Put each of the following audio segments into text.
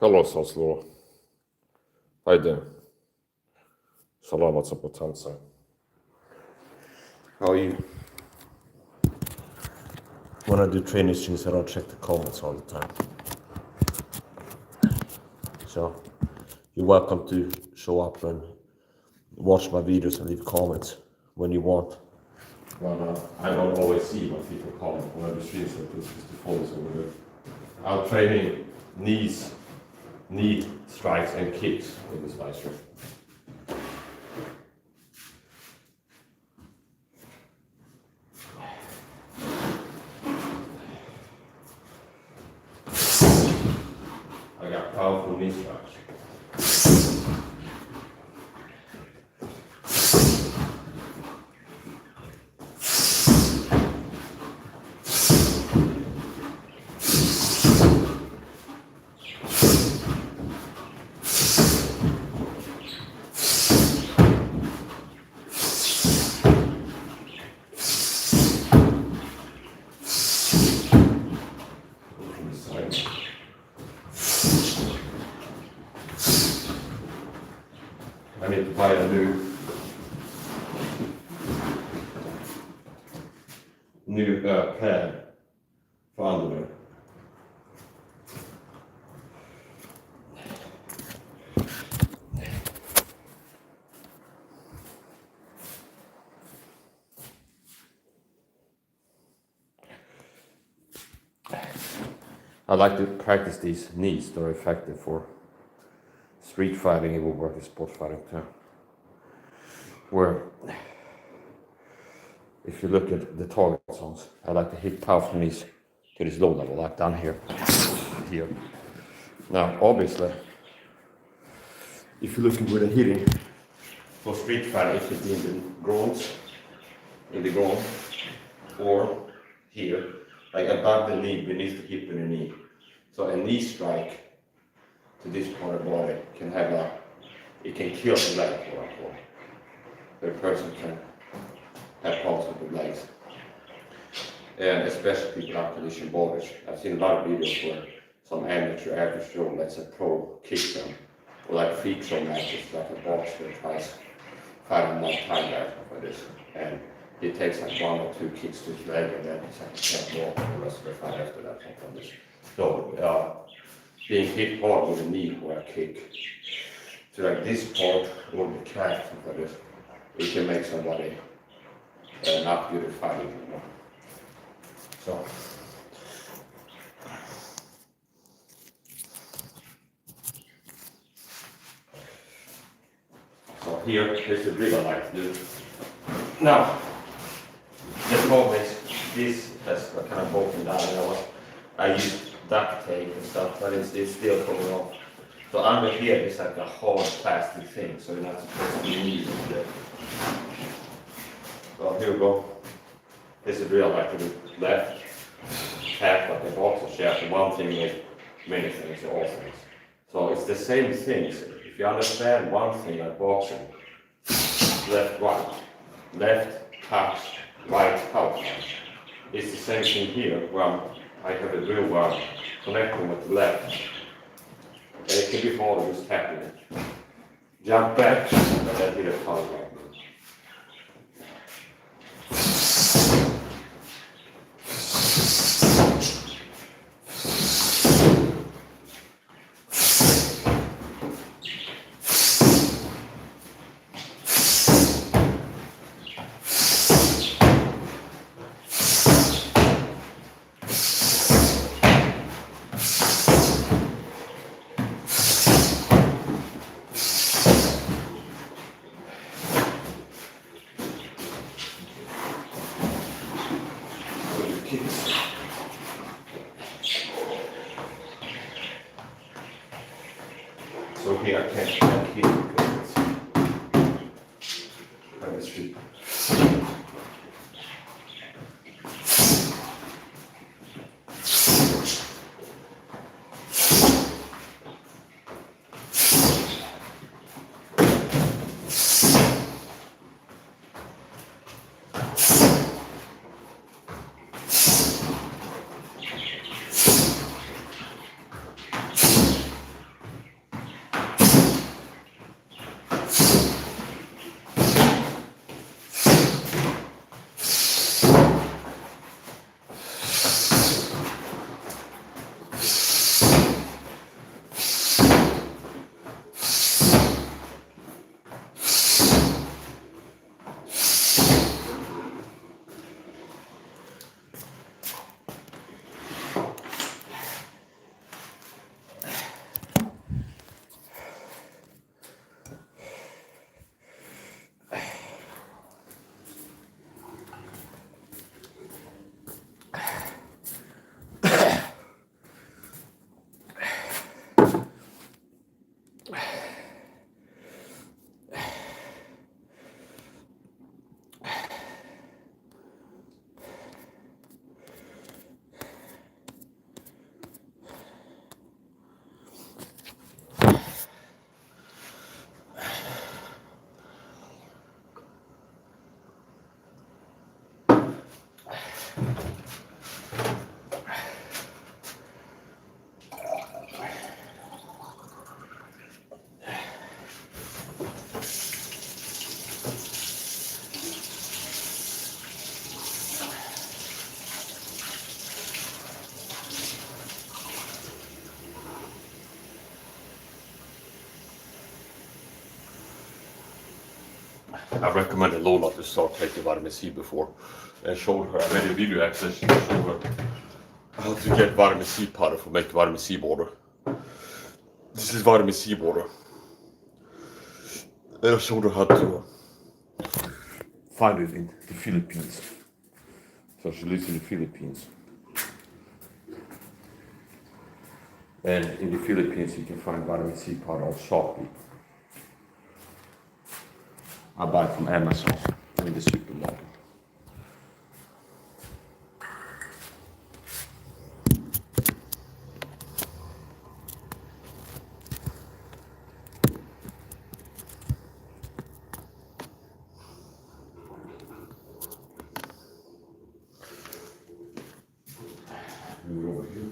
Hello, Soslo. How you doing? Salamat za potencję. How are you? When I do training streams, I don't check the comments all the time. So, you're welcome to show up and watch my videos and leave comments when you want. But I don't always see what people comment when I do streams like this, just the photos over there. I'm training knees, knee strikes and kicks with this slicer. I got powerful knee strikes. I need to buy a new pad for underwear. I like to practice these knees. They're effective for street fighting. It will work in sport fighting too. Where, if you look at the target zones, I like to hit powerful knees to this low level, like down here. Here. Now, obviously, if you look at where they're hitting for street fighting, if it's in the groins, or here, like above the knee, beneath the hip and the knee. So a knee strike to this part of the body can have it can kill the leg, quote unquote. The person can have problems with the legs. And especially people have condition bodies. I've seen a lot of videos where some amateur average Joe lets a pro kick them, or like freak show matches, like a boxer tries fighting one time there for this. And he takes like one or two kicks to his leg and then he's like, he can't walk for the rest of the fight after that. So, being hit hard with a knee or a kick to like this part or the calf for this, it can make somebody not good at fighting anymore. So here's the drill I like to do. Now, the problem is this has kind of broken down. I used duct tape and stuff, but it's still coming off. So under here is like a hard plastic thing, so you're not supposed to be using it. So here we go. This is real, like the left half of the boxer shaft. One thing is many things, all things. So it's the same things. If you understand one thing like boxing, left, right, left, touch, right, touch. It's the same thing here, where I have a drill where I'm connecting with the left. And it can be harder just tapping it. Jump back, and then hit a touch like this. So here I can't hit because it's kind of street. I recommended Lola to start taking vitamin C before, and showed her. I made a video actually to show her how to get vitamin C powder for making vitamin C water. This is vitamin C water. And I showed her how to find it in the Philippines. So she lives in the Philippines. And in the Philippines you can find vitamin C powder on Shopee. I buy it from Amazon in the supermarket. Move over here.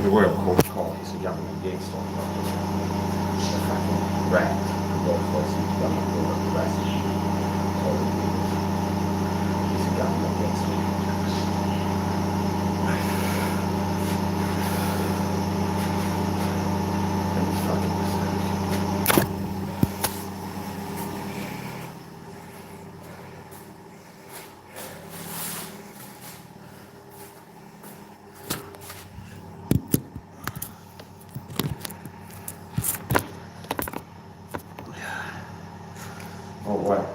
Det var jag kort kvar i så gamla gängståndar. En fucking rat. Det var för sitt gamla på rat. I så gamla gängståndar. En fucking oh, wow.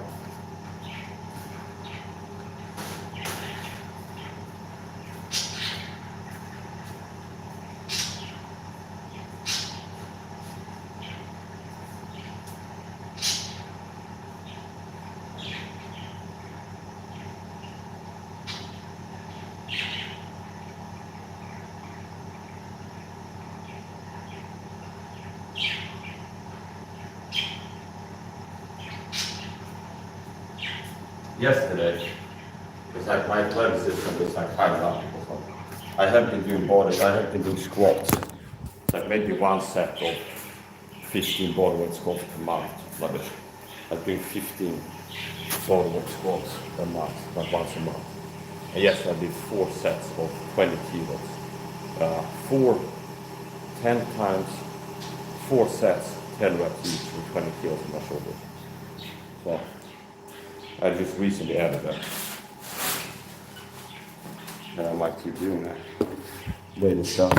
Yesterday, it's like my blood system is like high up. I have been doing body, I have been doing squats. It's like maybe one set of 15 bodyweight squats per month. But I've been 15 bodyweight squats per month, like once a month. And yesterday I did 4 sets of 20 kilos. 10 times, 4 sets, 10 reps each with 20 kilos on my shoulders. So I just recently added that. And I might keep doing that. Weighted stuff.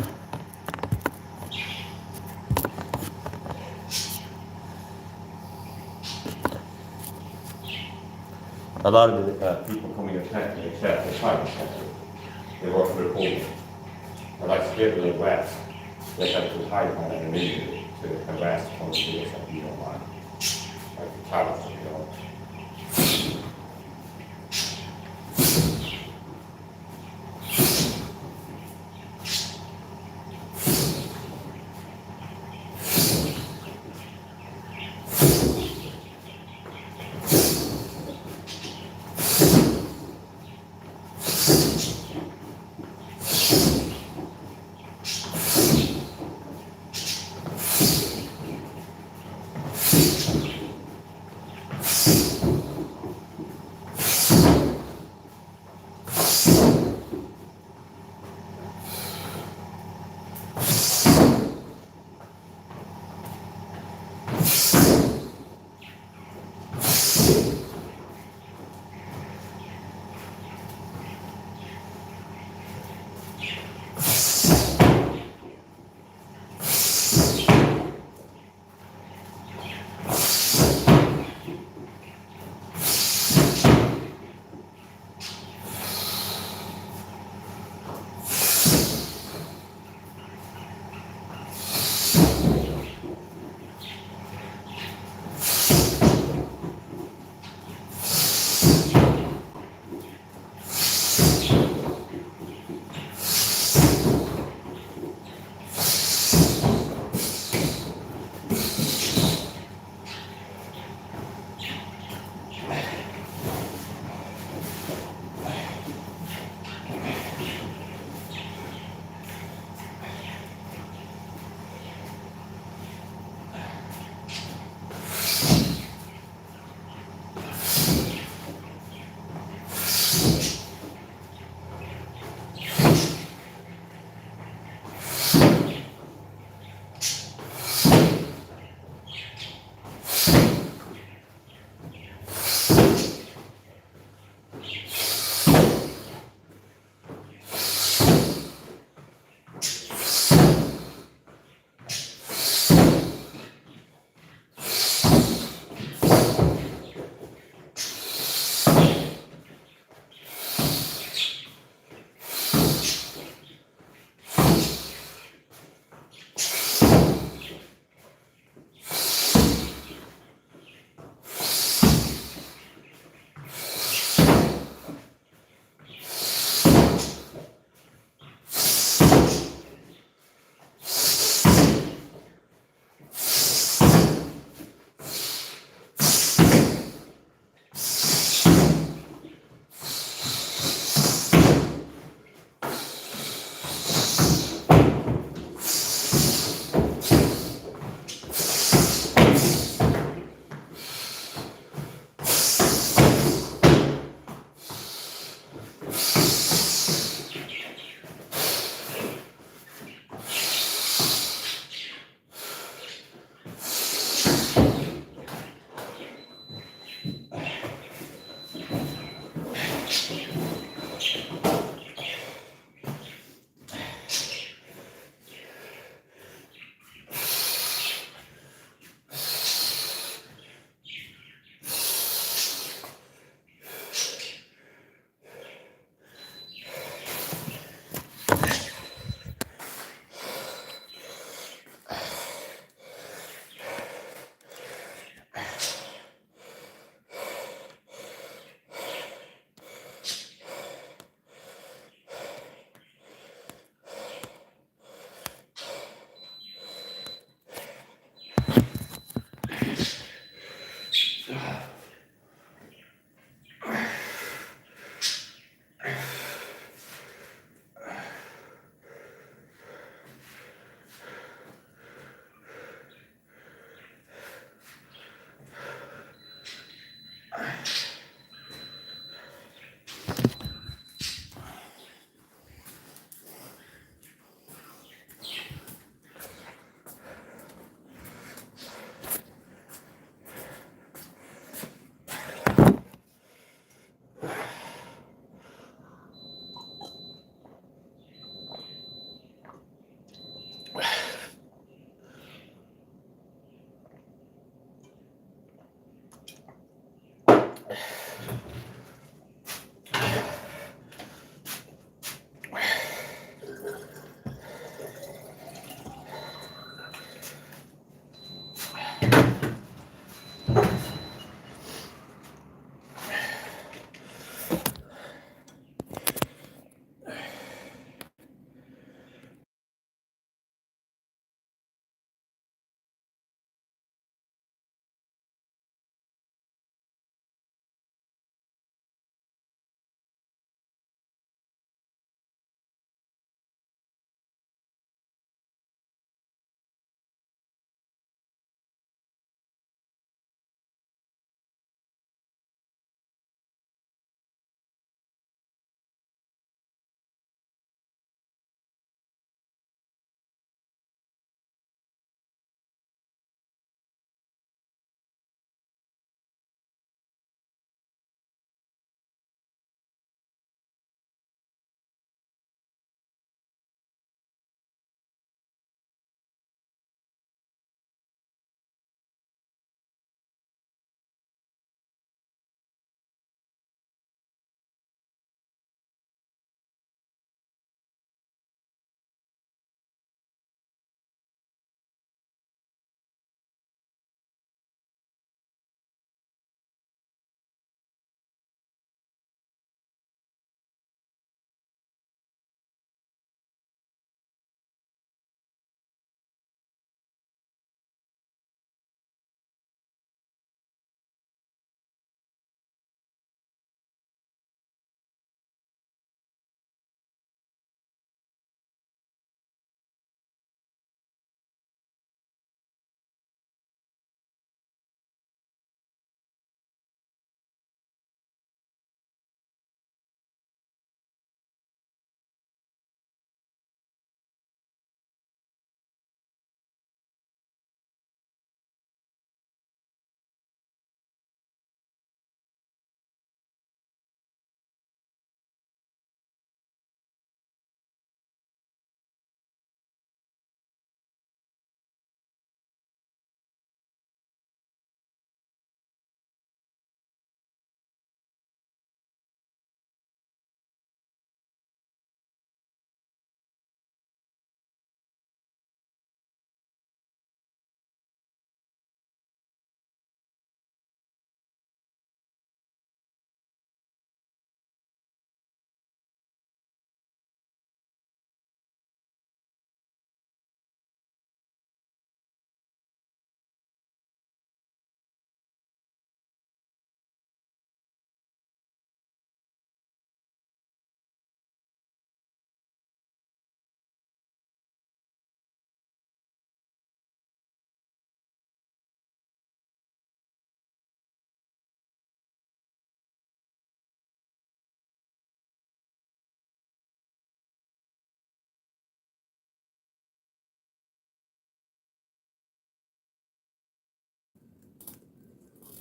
A lot of the people coming and attack me, except the private sector. They work for the police. I like scheduling rats. They have to hide behind an immediately to harass volunteers that you don't mind. Like the cowards, you know.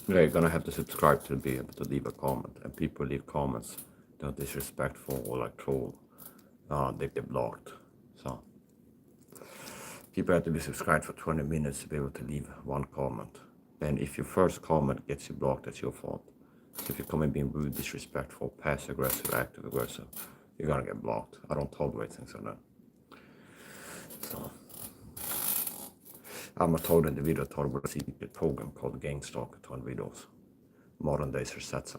Yeah, you're gonna have to subscribe to be able to leave a comment. And people leave comments that are disrespectful or like troll, they get blocked. So people have to be subscribed for 20 minutes to be able to leave one comment. And if your first comment gets you blocked, that's your fault. So if you come in being rude, disrespectful, passive aggressive, active aggressive, you're gonna get blocked. I don't tolerate things like that. So I'm told in the video, told about a secret program called Gangstalker on videos. Modern day SAHA.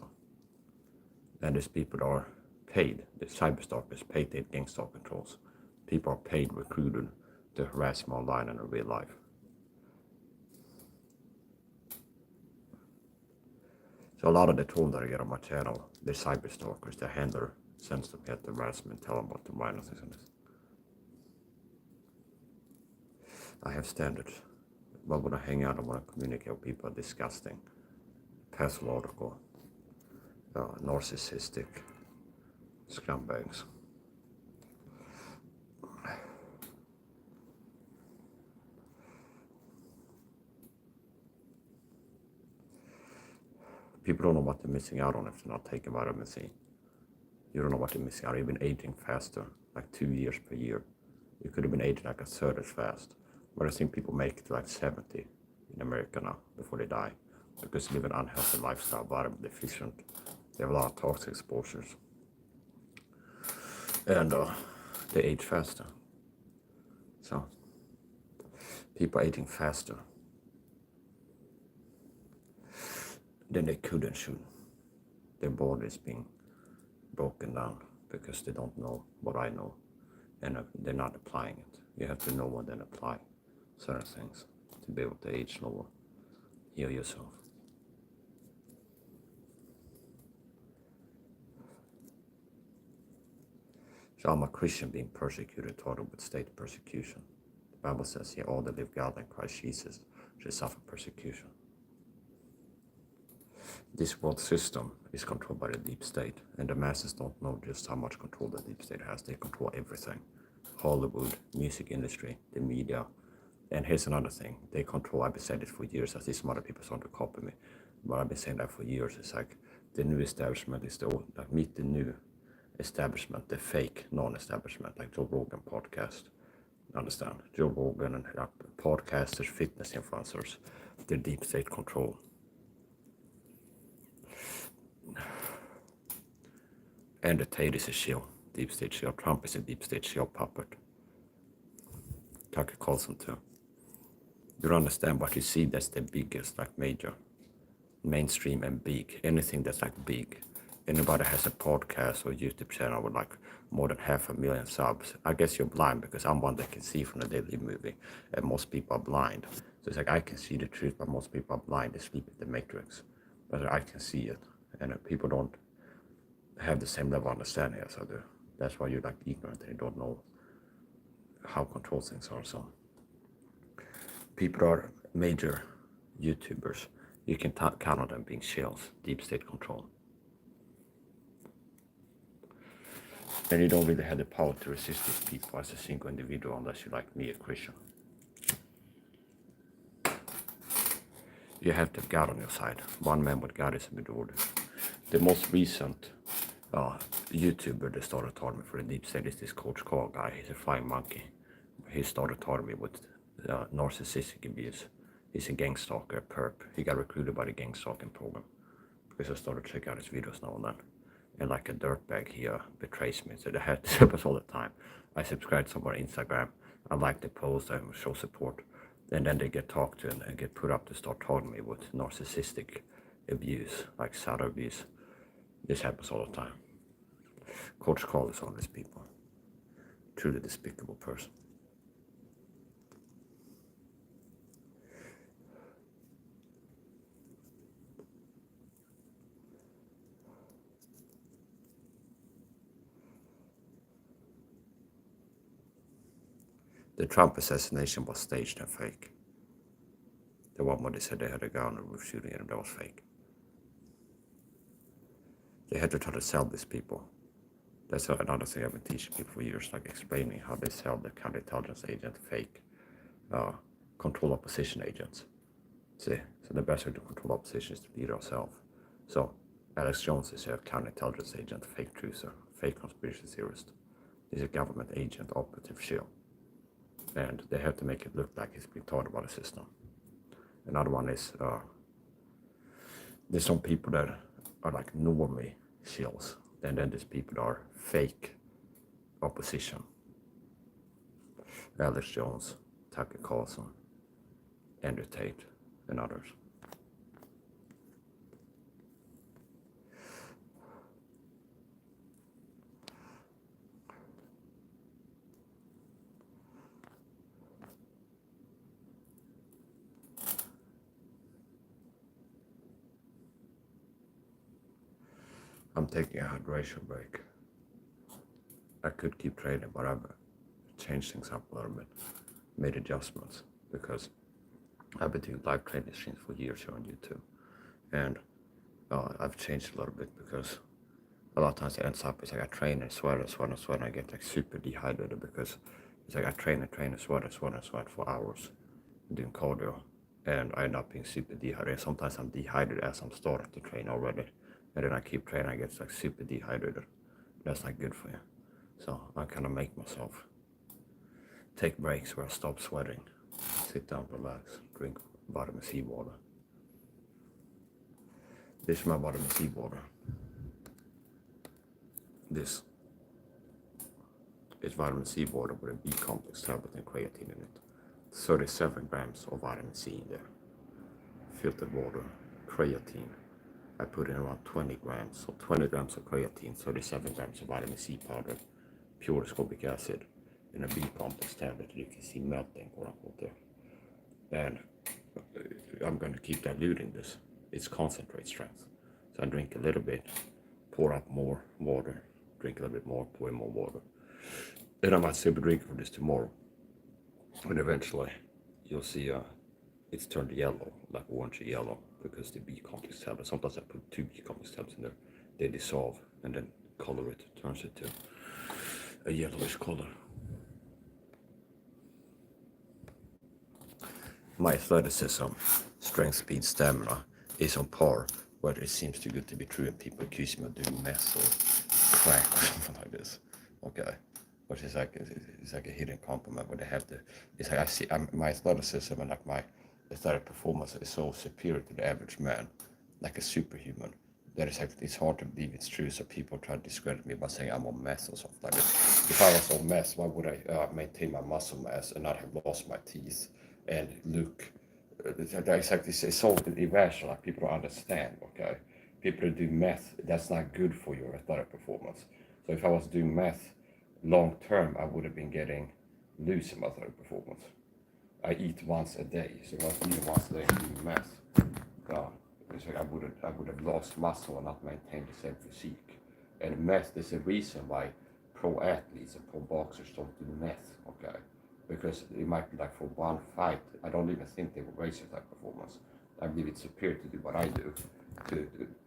And these people are paid, the cyberstalkers paid to gangstalk controls. People are paid, recruited to harass them online and in real life. So a lot of the trolls that I get on my channel, they're cyberstalkers. The handler sends them here to harass them and tell them what to write and things like this. I have standards. But when I hang out, I want to communicate with people disgusting, pathological, narcissistic scumbags. People don't know what they're missing out on if they're not taking vitamin C. You don't know what you're missing out. You've been aging faster, like 2 years per year. You could have been aging like a third as fast. But I think people make it to like 70 in America now before they die because they live an unhealthy lifestyle, vitamin deficient. They have a lot of toxic exposures. And they age faster. So people are aging faster than they could and should. Their body is being broken down because they don't know what I know and they're not applying it. You have to know and then apply certain things to be able to age slower, heal yourself. So I'm a Christian being persecuted, taught with state persecution. The Bible says, yeah, all that live godly in Christ Jesus should suffer persecution. This world system is controlled by the deep state, and the masses don't know just how much control the deep state has. They control everything. Hollywood, music industry, the media. And here's another thing. They control, I've been saying this for years. I see some other people starting to copy me. But I've been saying that for years. It's like the new establishment is the old, like meet the new establishment, the fake non-establishment, like Joe Rogan podcast. Understand? Joe Rogan and podcasters, fitness influencers, the deep state control. And the Tate is a shill, deep state shill. Trump is a deep state shill puppet. Tucker Carlson too. You don't understand what you see, that's the biggest, like major, mainstream and big. Anything that's like big. Anybody has a podcast or YouTube channel with like more than 500,000 subs. I guess you're blind because I'm one that can see from the daily movie and most people are blind. So it's like I can see the truth, but most people are blind. They sleep in the matrix. But I can see it. And people don't have the same level of understanding as I do. That's why you're like ignorant and you don't know how control things are. So people are major YouTubers. You can count on them being shells, deep state control. And you don't really have the power to resist these people as a single individual unless you're like me, a Christian. You have to have God on your side. One man with God is a majority. The most recent YouTuber that started talking for the deep state is this Coach Carl guy. He's a flying monkey. He started talking with narcissistic abuse. He's a gang stalker, a perp. He got recruited by the gang stalking program because I started checking out his videos now and then. And like a dirtbag, he betrays me. So they had this happens all the time. I subscribe to someone on Instagram. I like the post. I show support. And then they get talked to and get put up to start talking me with narcissistic abuse, like shadow abuse. This happens all the time. Coach Carl is one of these people. Truly despicable person. The Trump assassination was staged and fake. The one where they said they had a gun and were shooting at him, that was fake. They had to try to sell these people. That's another thing I've been teaching people for years, like explaining how they sell the counterintelligence agent fake control opposition agents. See, so the best way to control opposition is to lead ourselves. So Alex Jones is a counterintelligence agent, fake truther, fake conspiracy theorist. He's a government agent, operative shield. And they have to make it look like he's being taught about the system. Another one is there's some people that are like normie shills, and then there's people that are fake opposition. Alex Jones, Tucker Carlson, Andrew Tate, and others. I'm taking a hydration break. I could keep training, but I've changed things up a little bit, made adjustments, because I've been doing live training streams for years here on YouTube, and I've changed a little bit because a lot of times it ends up it's like I train and sweat and sweat and sweat, and I get like super dehydrated because it's like I train and train and sweat and sweat and sweat for hours doing cardio, and I end up being super dehydrated. Sometimes I'm dehydrated as I'm starting to train already, and then I keep training, I get like super dehydrated. That's not good for you. So I kind of make myself take breaks where I stop sweating, sit down, relax, drink vitamin C water. This is my vitamin C water. This is vitamin C water with a B complex tablet and creatine in it. 37 grams of vitamin C in there. Filtered water, creatine. I put in around 20 grams, so 20 grams of creatine, 37 grams of vitamin C powder, pure ascorbic acid, in a B complex tablet that you can see melting, quote unquote, there. And I'm going to keep diluting this. It's concentrate strength. So I drink a little bit, pour up more water, drink a little bit more, pour in more water. Then I might still be drinking for this tomorrow. And eventually you'll see it's turned yellow, like orangey yellow, because the B complex tablets, sometimes I put 2 B complex tablets in there, they dissolve and then color it, turns it to a yellowish color. My athleticism, strength, speed, stamina is on par, but it seems too good to be true, and people accuse me of doing meth or crack or something like this. Okay, which is like it's like a hidden compliment, but they have to. It's like I see my athleticism and like my athletic performance is so superior to the average man, like a superhuman. That is like it's hard to believe it's true. So people try to discredit me by saying I'm on meth or something like this. If I was on meth, why would I maintain my muscle mass and not have lost my teeth and look? It's like this. It's so irrational. Like people don't understand. Okay, people that do meth, that's not good for your athletic performance. So if I was doing meth long term, I would have been getting loose in my athletic performance. I eat once a day, so if I was eating once a day and doing meth, it's like I would have lost muscle and not maintained the same physique. And meth is a reason why pro athletes and pro boxers don't do meth, okay? Because it might be like for one fight, I don't even think they will raise their performance. I believe it's superior to do what I do,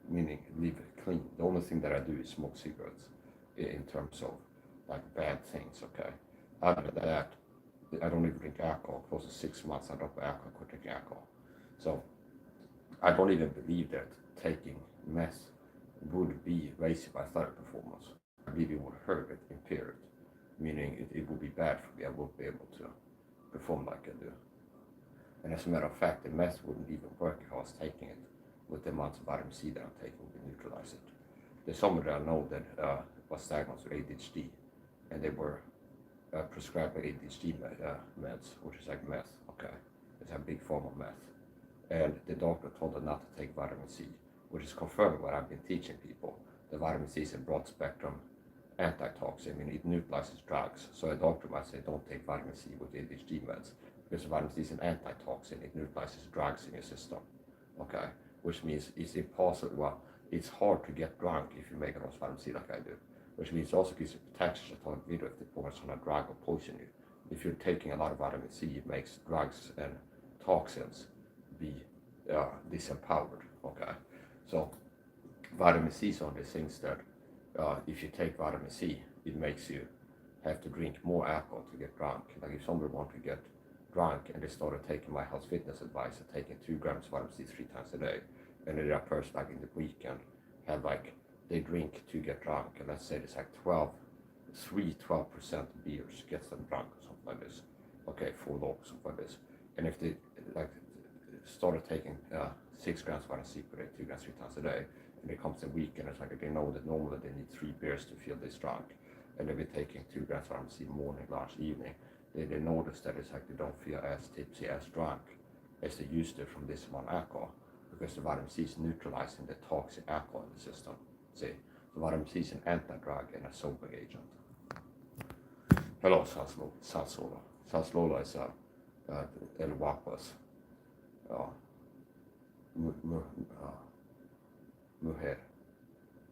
meaning live clean. The only thing that I do is smoke cigarettes in terms of like bad things, okay? Other than that, I don't even drink alcohol. Close to 6 months I dropped alcohol, quit drinking alcohol. So I don't even believe that taking meth would be raising my athletic performance. I believe it would hurt it, impair it, meaning it would be bad for me. I won't be able to perform like I do. And as a matter of fact, the meth wouldn't even work if I was taking it with the amount of vitamin C that I'm taking would neutralize it. There's someone that I know that was diagnosed with ADHD, and they were prescribed ADHD meds, which is like meth, okay? It's a big form of meth. And the doctor told her not to take vitamin C, which is confirming what I've been teaching people. The vitamin C is a broad spectrum antitoxin, I mean it neutralizes drugs. So a doctor might say don't take vitamin C with ADHD meds, because vitamin C is an antitoxin, it neutralizes drugs in your system, okay? Which means it's impossible, well, it's hard to get drunk if you make enough vitamin C like I do. Which means it also gives you protection to talk video if the poison on a drug or poison you. If you're taking a lot of vitamin C, it makes drugs and toxins be disempowered, okay? So vitamin C is one of the things that if you take vitamin C, it makes you have to drink more alcohol to get drunk. Like if somebody wants to get drunk and they started taking my health fitness advice and taking 2 grams of vitamin C 3 times a day. And then that person like in the weekend have like, they drink to get drunk, and let's say it's like 12% beers gets them drunk or something like this. Okay, 4 logs, something like this. And if they like started taking 6 grams of vitamin C per day, 2 grams 3 times a day, and it comes the weekend, it's like they know that normally they need 3 beers to feel this drunk, and they'll be taking 2 grams of vitamin C morning, lunch, evening. They notice that it's like they don't feel as tipsy, as drunk as they used to from this amount of alcohol, because the vitamin C is neutralizing the toxic alcohol in the system. See, the vitamin C is an anti-drug and a sobering agent. Hello, Salsola. Salsola is El Guapas. Mujer.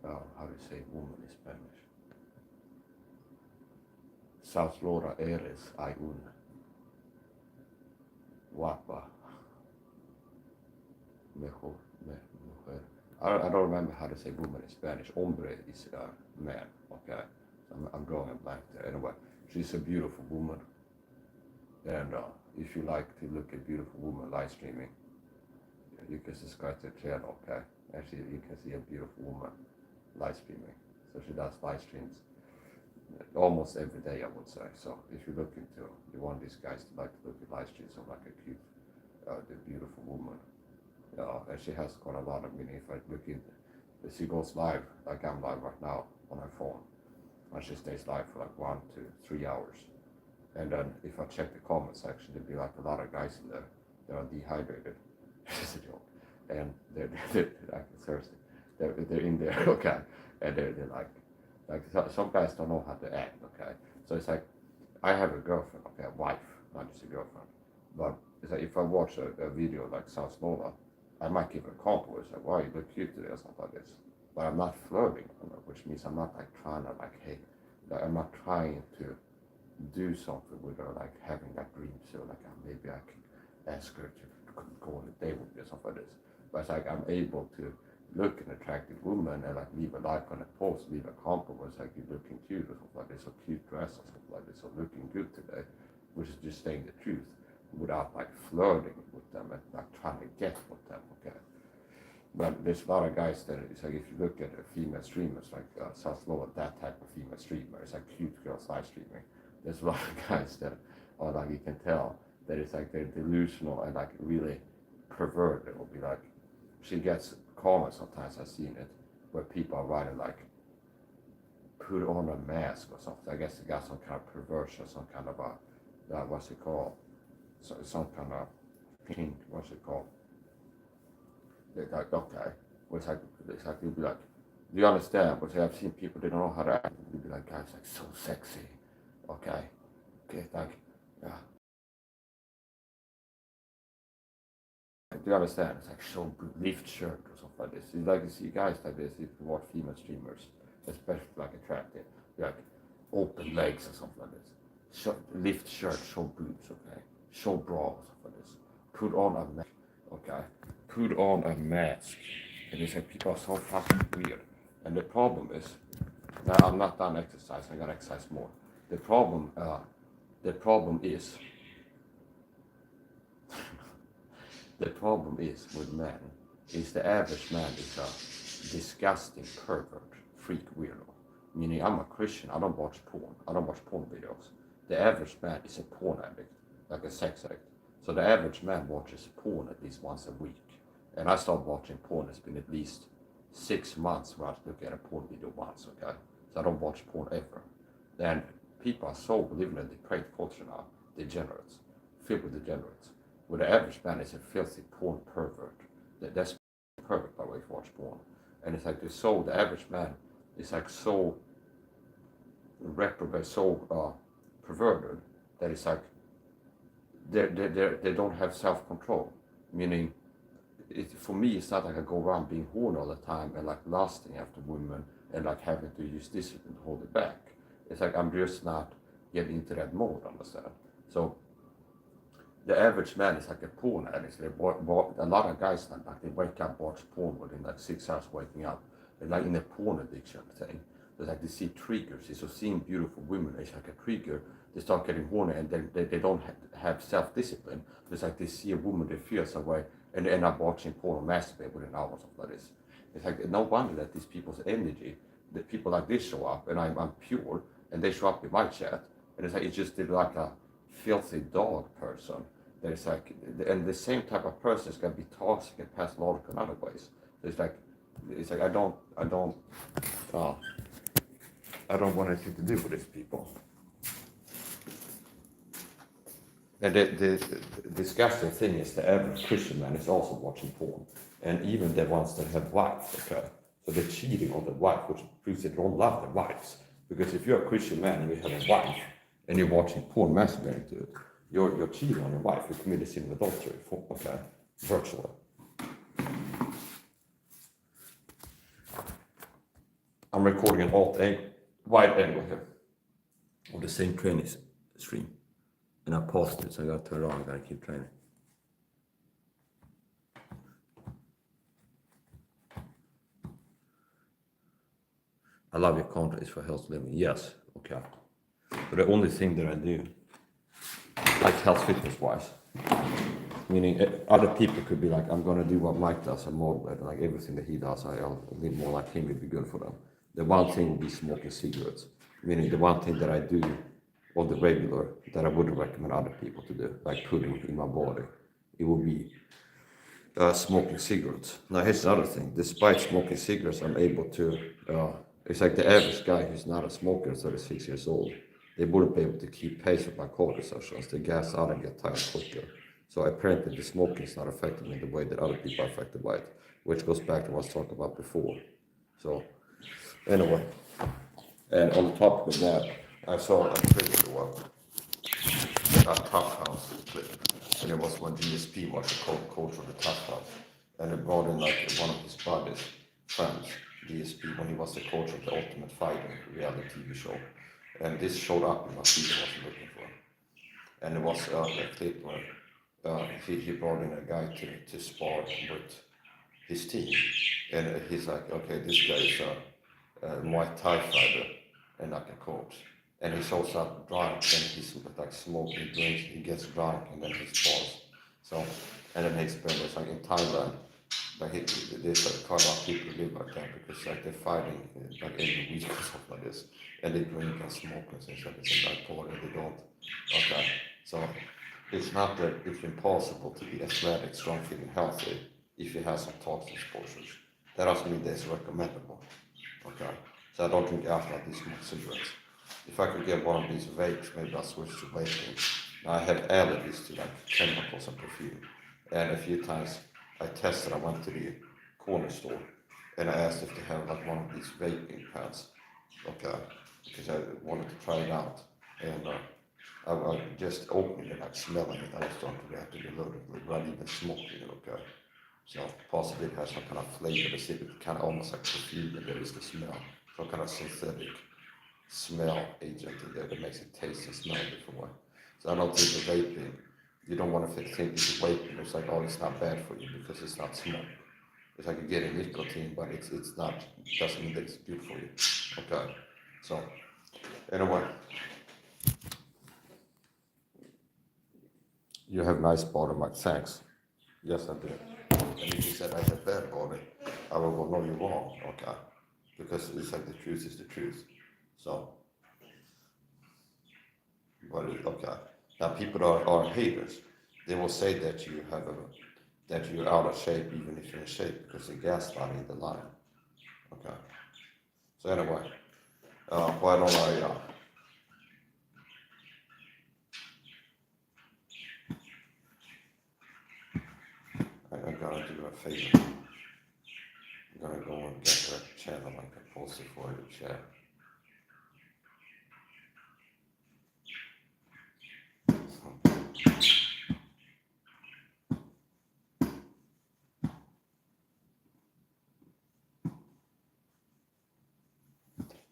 How do you say woman in Spanish? Salsola eres hay una guapa. Mujer. I don't remember how to say woman in Spanish. Hombre is man. Okay, so I'm drawing a blank there. Anyway, she's a beautiful woman, and if you like to look at beautiful woman live streaming, you can subscribe to the channel. Okay, actually you can see a beautiful woman live streaming. So she does live streams almost every day, I would say. So if you look into, you want these guys to like to look at live streams of like a cute, the beautiful woman. And she has quite a lot of meaning. If I look in, she goes live, like I'm live right now on her phone, and she stays live for like 1 to 3 hours. And then if I check the comment section, there'd be like a lot of guys in there that are dehydrated. It's a joke. And they're like, seriously, they're in there, okay, and they're like some guys don't know how to act, okay. So it's like, I have a girlfriend, okay, a wife, not just a girlfriend, but it's like if I watch a video like South Lola, I might give her a compliment, it's like, wow, you look cute today or something like this. But I'm not flirting, which means I'm not like trying to like, hey, like, I'm not trying to do something with her, like having that dream, so like maybe I can ask her to go on a date with me or something like this. But it's like I'm able to look an attractive woman and like leave a like on a post, leave a compliment, it's like you're looking cute or something like this, or cute dress or something like this, or looking good today, which is just saying the truth without like flirting with them and like trying to get with them, okay. But there's a lot of guys that it's like, if you look at female streamers like South Lola, that type of female streamer, it's like cute girls live streaming. There's a lot of guys that are like, you can tell that it's like they're delusional and like really perverted. It will be like, she gets comments sometimes, I've seen it, where people are writing like, put on a mask or something. I guess they got some kind of perversion, some kind of what's it called? So some kind of pink, what's it called? They're like, okay. It's like you'll be like, do you understand? But I've seen people, they don't know how to act. You'll be like, guys, like so sexy. Okay, like, yeah. Do you understand? It's like so lift shirt or something like this. You like to see guys like this, if you watch female streamers, especially like attractive, like open legs or something like this. Lift shirt, show boobs, okay? Show bra or something like this. Put on a mask, okay? Put on a mask. And it's like people are so fucking weird. And the problem is, now I'm not done exercising, I gotta exercise more. The problem is the problem is with men is the average man is a disgusting pervert, freak, weirdo. Meaning I'm a Christian, I don't watch porn, I don't watch porn videos. The average man is a porn addict, like a sex addict. So the average man watches porn at least once a week. And I started watching porn, it's been at least 6 months where I look at a porn video once, okay? So I don't watch porn ever. And people are so living in a depraved culture now, degenerates, filled with degenerates. Where the average man is a filthy porn pervert. That's perfect, by the way, if you watch porn. And it's like the average man is like so reprobate, so perverted, that it's like they don't have self-control. Meaning, for me, it's not like I go around being horny all the time and like lusting after women and like having to use discipline to hold it back. It's like I'm just not getting into that mode, understand? So the average man is like a porn addict. A lot of guys like they wake up, watch porn within like 6 hours waking up. They're like in a porn addiction thing. It's like they see triggers. So seeing beautiful women is like a trigger they start getting horny, and then they don't have self-discipline. It's like they see a woman, they feel some way, and they end up watching porn or masturbate within hours or something like this. It's like no wonder that these people's energy, that people like this show up, and I'm pure, and they show up in my chat, and it's like it's just like a filthy dog person. That is like, and the same type of person is gonna be toxic and pathological in other ways. So it's like I don't want anything to do with these people. And the disgusting thing is the average Christian man is also watching porn, and even the ones that have wives, okay? So they're cheating on the wife, which proves they don't love their wives. Because if you're a Christian man and you have a wife, and you're watching porn, masturbating to it, you're cheating on your wife. You committed sin of adultery, okay? Virtually. I'm recording an wide angle here of the same training stream. And I paused it, so I gotta turn it on, I gotta keep training. I love your content is for health living. Yes, okay. But the only thing that I do, like health fitness wise, meaning other people could be like, I'm gonna do what Mike does and model it, like everything that he does, I'll be more like him, would be good for them. The one thing would be smoking cigarettes, meaning the one thing that I do on the regular that I wouldn't recommend other people to do, like putting in my body, it would be smoking cigarettes. Now here's the other thing, despite smoking cigarettes, I'm able to, it's like the average guy who's not a smoker, 36 years old, they wouldn't be able to keep pace with my cardio sessions. They gas out and get tired quicker. So apparently the smoking is not affecting me the way that other people are affected by it, which goes back to what I was talking about before. So anyway, and on the topic of that, I saw a pretty well, a Tough House clip, and it was when DSP was the coach of the Tough House, and it brought in like one of his buddies, friends, DSP, when he was the coach of the Ultimate Fighter reality TV show, and this showed up in my feed I was looking for, and it was a clip where he brought in a guy to spar with his team, and he's like, okay, this guy is a Muay Thai fighter and like a coach, and he shows up drunk and he's like smoking, drinks, he gets drunk and then he spars. So, and then he explained it's like in Thailand, like there's like quite a lot of people live like that because like they're fighting like every week or something like this, and they drink and smoke and stuff. It's like bipolar, they don't. Okay, so it's not that it's impossible to be athletic, strong, feeling healthy if you have some toxic exposures. That doesn't mean that it's recommendable. Okay, so I don't drink alcohol, these smoke cigarettes. If I could get one of these vapes, maybe I'll switch to vaping. Now I have allergies to like chemicals and perfume, and a few times I tested. I went to the corner store and I asked if they have like one of these vaping pads. Okay, because I wanted to try it out, and I just opening it, like smelling it, I was starting to react to the load without even smoking it. Okay. So possibly it has some kind of flavor, it's kind of almost like perfume, and there is the smell, some kind of synthetic smell agent in there that makes it taste and smell a different way. So I don't think the vaping, you don't want to think it's vaping, it's like, oh, it's not bad for you because it's not smoke. It's like you're getting nicotine, but it's not, doesn't mean that it's good for you. Okay, so anyway. You have nice body, Mike, thanks. Yes, I do. And if you said I have bad body, I will go, no, you're wrong, okay? Because it's like the truth is the truth. So, but okay. Now people are haters. They will say that you have that you're out of shape even if you're in shape because they're gaslighting the line. Okay. So anyway, why don't I'm gonna do a favor. I'm gonna go and get that channel like I posted for you to chat.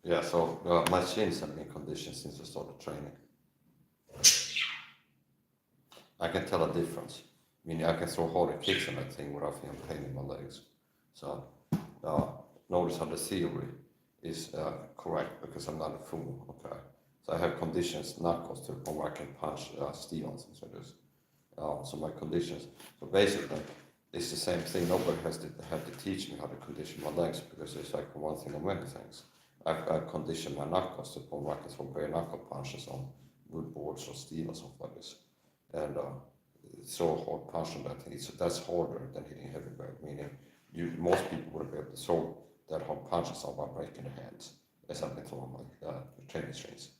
Yeah, so my shins have been conditioned since I started training. I can tell a difference. Meaning I can throw harder kicks on that thing without feeling pain in my legs. So notice how the theory is correct because I'm not a fool, okay? So I have conditions knuckles to the point where I can punch Stevens and so this. So my conditions. So basically, it's the same thing. Nobody has to have to teach me how to condition my legs because it's like one thing of many things. I've conditioned my knuckles to the point where I can throw bare knuckle punches on wood boards or steel or something like this. And throw a hard punch on that thing. That's harder than hitting heavy bag, meaning most people would be able to throw that hard punches on by breaking their hands, as I've been throwing my training strings.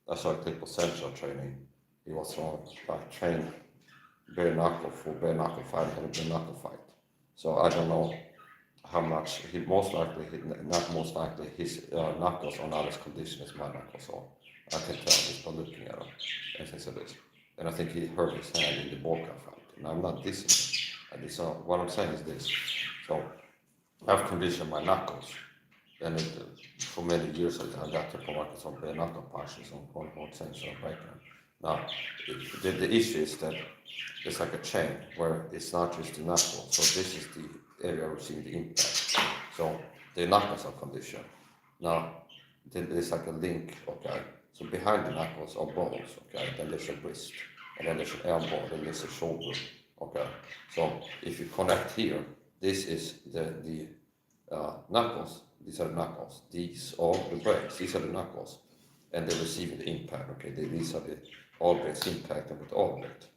That's why I take potential training. He was throwing trained bare knuckle for bare knuckle fight and a bare knuckle fight. So I don't know how much his knuckles are not as conditioned as my knuckles are. I can tell just by looking at him and things like this. And I think he hurt his hand in the Boca fight. And I'm not dissing him. What I'm saying is this. So I've conditioned my knuckles. And for many years I got to practice on bare knuckle punches on one hard thing, so I break them. Now, the issue is that it's like a chain where it's not just the knuckle. So this is the area we're seeing the impact. So the knuckles are conditioned. Now, then there's like a link, okay? So behind the knuckles are bones, okay? Then there's a wrist, and then there's an elbow, then there's a shoulder, okay? So if you connect here, this is the knuckles. These are the knuckles. These are the breaks. These are the knuckles, and they're receiving the impact, okay? These are the objects impacting with object.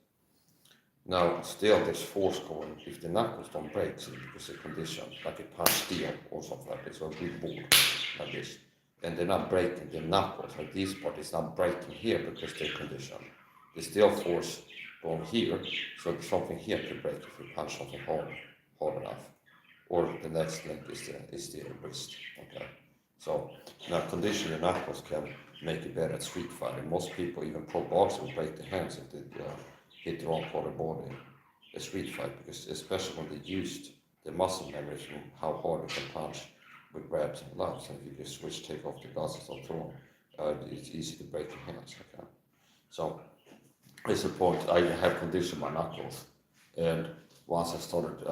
Now, still there's force going if the knuckles don't break, see, because they're conditioned, like a punch steel or something like this, or a big board like this. And they're not breaking the knuckles, like this part is not breaking here because they're conditioned. There's still force going here, so something here could break if you punch something hard enough. Or the next link is the wrist, okay? So now conditioning the knuckles can make it better at street fighting. Most people, even pro boxers, will break their hands if they hit the wrong part of the body in a street fight, because especially when they used the muscle memory from how hard they can punch with grabs and gloves, and if you just switch, take off the gloves and start throwing, it's easy to break your hands, okay? So it's a point. I have conditioned my knuckles, and once I started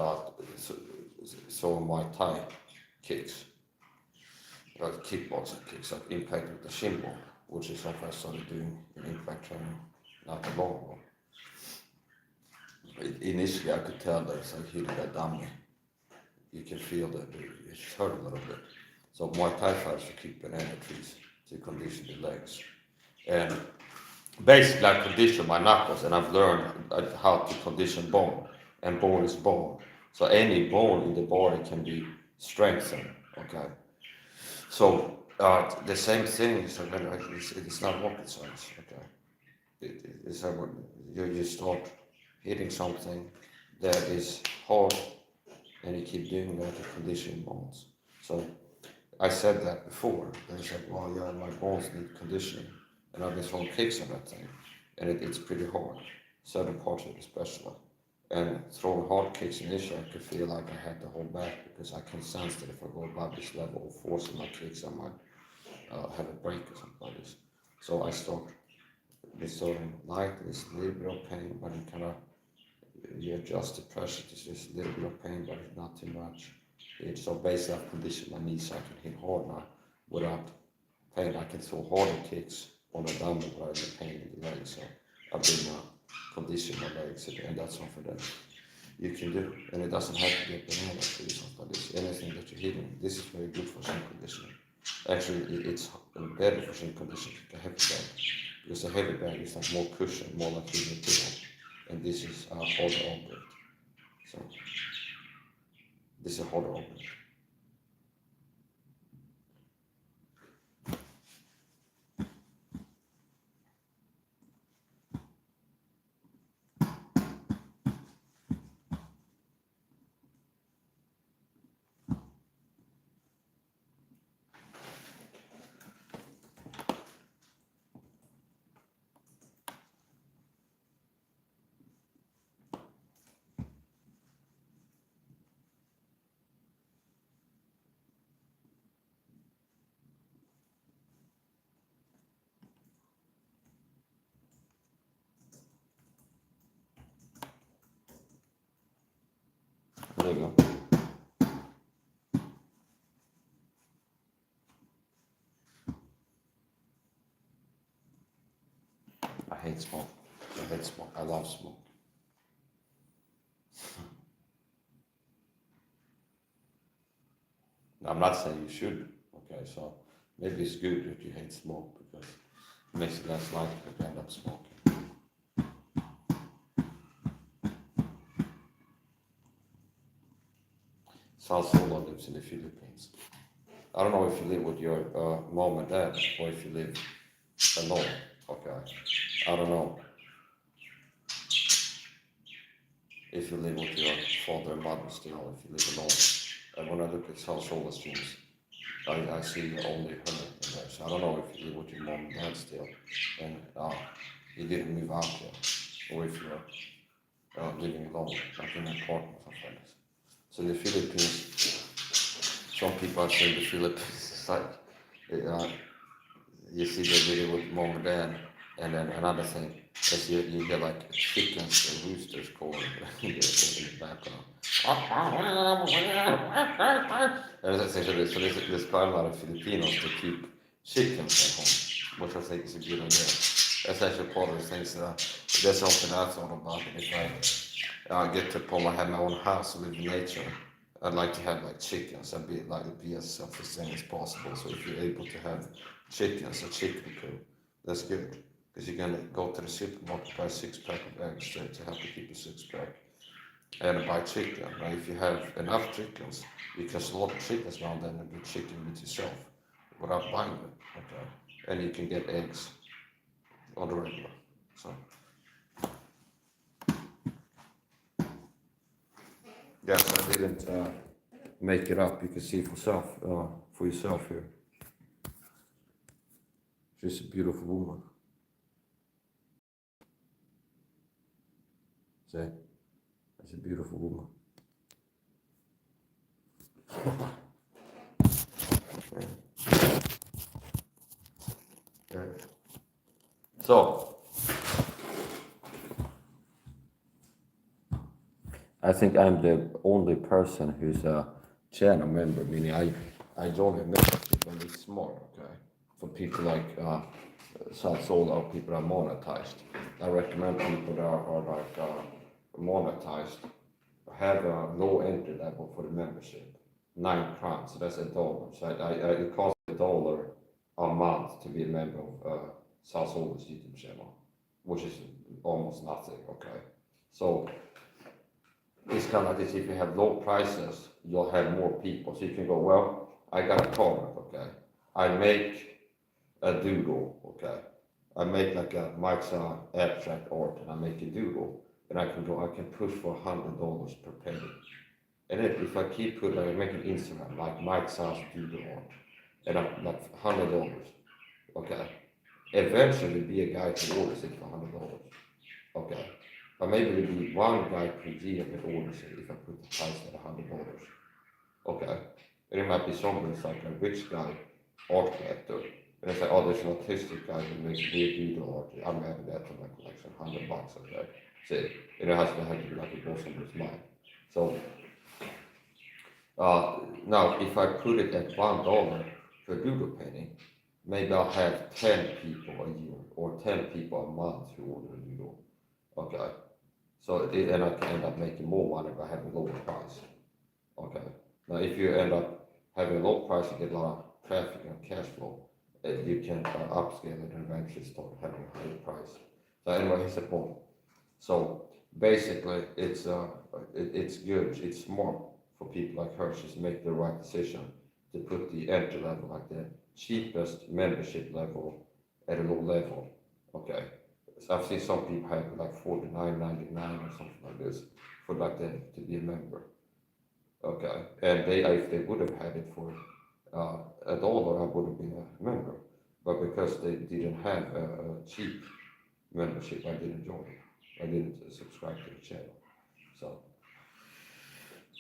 throwing Muay Thai kicks, like kickboxing kicks, like impact with the shin bone, which is something I started doing in impact training not that long ago. Initially, I could tell that it's like hitting a dummy. You can feel that it hurt a little bit. So Muay Thai fighters will keep banana trees to condition the legs. And basically, I condition my knuckles, and I've learned how to condition bone, and bone is bone. So any bone in the body can be strengthened, okay? So the same thing is it's not rocket science, okay? It's you start hitting something that is hard, and you keep doing that to condition bones. So I said that before. They said, well, yeah, my bones need conditioning, and I've been throwing kicks on that thing, and it's pretty hard, certain parts of it especially. And throwing hard kicks initially, I could feel like I had to hold back because I can sense that if I go above this level of force in my kicks, I might have a break or something like this. So I started light, it's a little bit of pain, but you adjust the pressure to just a little bit of pain, but it's not too much. So basically, I've conditioned my knees so I can hit hard now without pain. I can throw harder kicks on a dumbbell without the pain in the legs. So I've been conditioning my legs, and that's something that you can do. And it doesn't have to be a banana tree or something like this. Anything that you're hitting, this is very good for shin conditioning. Actually, it's better for shin conditioning than a heavy bag, because a heavy bag is like more cushion, more like hitting a pillow. And this is a harder object. So this is a harder object. There you go. hate smoke. I hate smoke. I love smoke. I'm not saying you should, okay, so maybe it's good that you hate smoke because it makes it less likely to end up smoking. Salsola lives in the Philippines. I don't know if you live with your mom and dad or if you live alone, okay, I don't know if you live with your father and mother still or if you live alone. And when I look at Salsola streams, I see only her in there. So I don't know if you live with your mom and dad still, and you didn't move out yet, or if you're living alone, like in an apartment or something like this. So the Philippines, some people are saying the Philippines is like, you see the video with mom and dad, and then another thing is you get like chickens and roosters calling in the background. And essentially, so there's quite a lot of Filipinos to keep chickens at home, which I think is a good idea. That's actually part of the things that's something I thought about. And if I get to probably have my own house and live in nature, I'd like to have like chickens and be as self-sustaining as possible. So if you're able to have chickens, a chicken coop, that's good. Because you can go to the supermarket, buy a 6-pack of eggs to help you keep a 6-pack. And buy chicken. Right? If you have enough chickens, you can slaughter chickens now and then and do chicken meat yourself without buying them. Okay. And you can get eggs on the regular. So yes, I didn't make it up. You can see for yourself here. She's a beautiful woman. See, that's a beautiful woman. Yeah. So, I think I'm the only person who's a channel member, meaning I joined a membership when it's smart, okay? For people like Salsola or people that are monetized. I recommend people that are like monetized have a low entry level for the membership. 9 crowns, so that's $1. So it costs $1 a month to be a member of Salsola's YouTube channel, which is almost nothing, okay? So it's kind of like this, if you have low prices, you'll have more people. So you can go, well, I got a comment, okay? I make a doodle, okay? I make like a Mike's abstract art and I make a doodle. And I can push for $100 per penny. And then if I keep putting, I make an Instagram, like Mike's doodle art. And I'm like $100, okay? Eventually be a guy who orders it for $100, okay? But maybe there'll be one guy per year that orders it if I put the price at $100. Okay. And it might be somebody who's like a rich guy, art collector. And it's like, oh, there's an autistic guy who makes weird doodle art. I'm adding that to my collection, $100, okay? See, and it has to be like it goes under his mind. So, now if I put it at $1 per doodle painting, maybe I'll have 10 people a year or 10 people a month who order a doodle. Okay. So, and I can end up making more money if I have a lower price. Okay. Now, if you end up having a low price, you get a lot of traffic and cash flow. You can upscale it and eventually start having a higher price. So anyway, here's the point. So basically, it's good. It's smart for people like her. She's make the right decision to put the entry level, like the cheapest membership level, at a low level. Okay. So I've seen some people have like $49.99 or something like this for like them to be a member. Okay, and if they would have had it for $1, I would have been a member. But because they didn't have a cheap membership, I didn't join it. I didn't subscribe to the channel.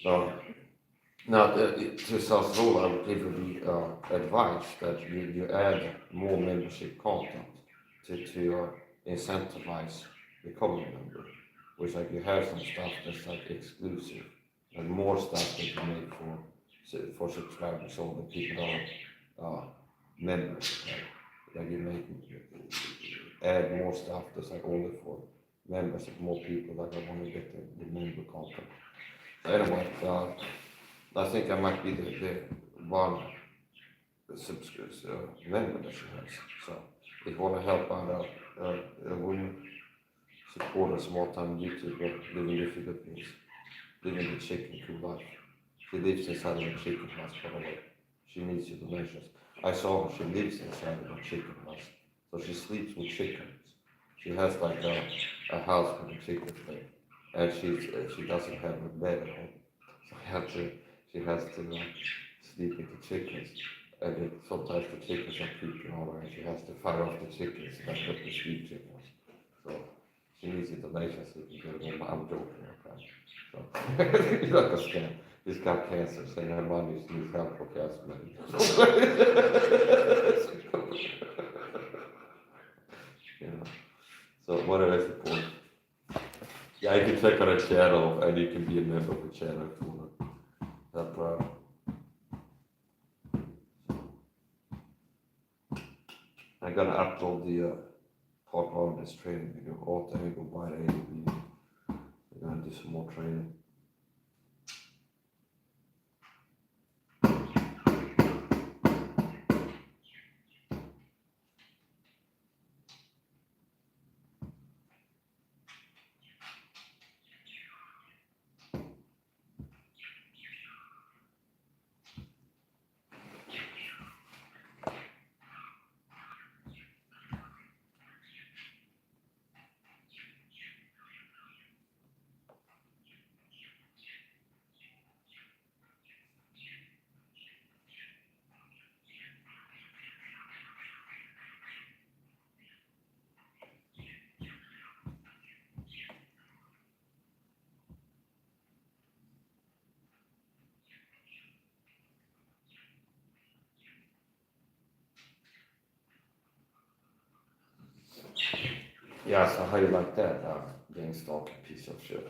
So now to Salsola, I would give you the advice that you add more membership content to incentivize becoming a member, which like you have some stuff that's like exclusive and more stuff that you make for subscribers so that people are members, right? Like you make add more stuff that's like only for members and more people, like I want to get the member content. So anyway, I think I might be the one member that she has. So if you want to help out a woman, support a small-time YouTuber living in the Philippines, living the chicken cool life. She lives inside of a chicken house, by the way. She needs your donations. I saw her, she lives inside of a chicken house. So she sleeps with chickens. She has like a house with a chicken thing. And she doesn't have a bed at home. So she has to sleep with the chickens. And sometimes the chickens are creeping on her and she has to fire off the chickens and let the sleep chickens. So she needs your donations so you can get it. I'm joking, okay? So it's like a scam. He's got cancer, saying her mom needs help for cancer money. You know. So whatever is the point. Yeah, you can check out her channel and you can be a member of the channel if you want to help her out. I'm gonna upload the part one of this training video. All the go by the video. We're gonna do some more training. Yeah, so how you like that, being stalking piece of shit?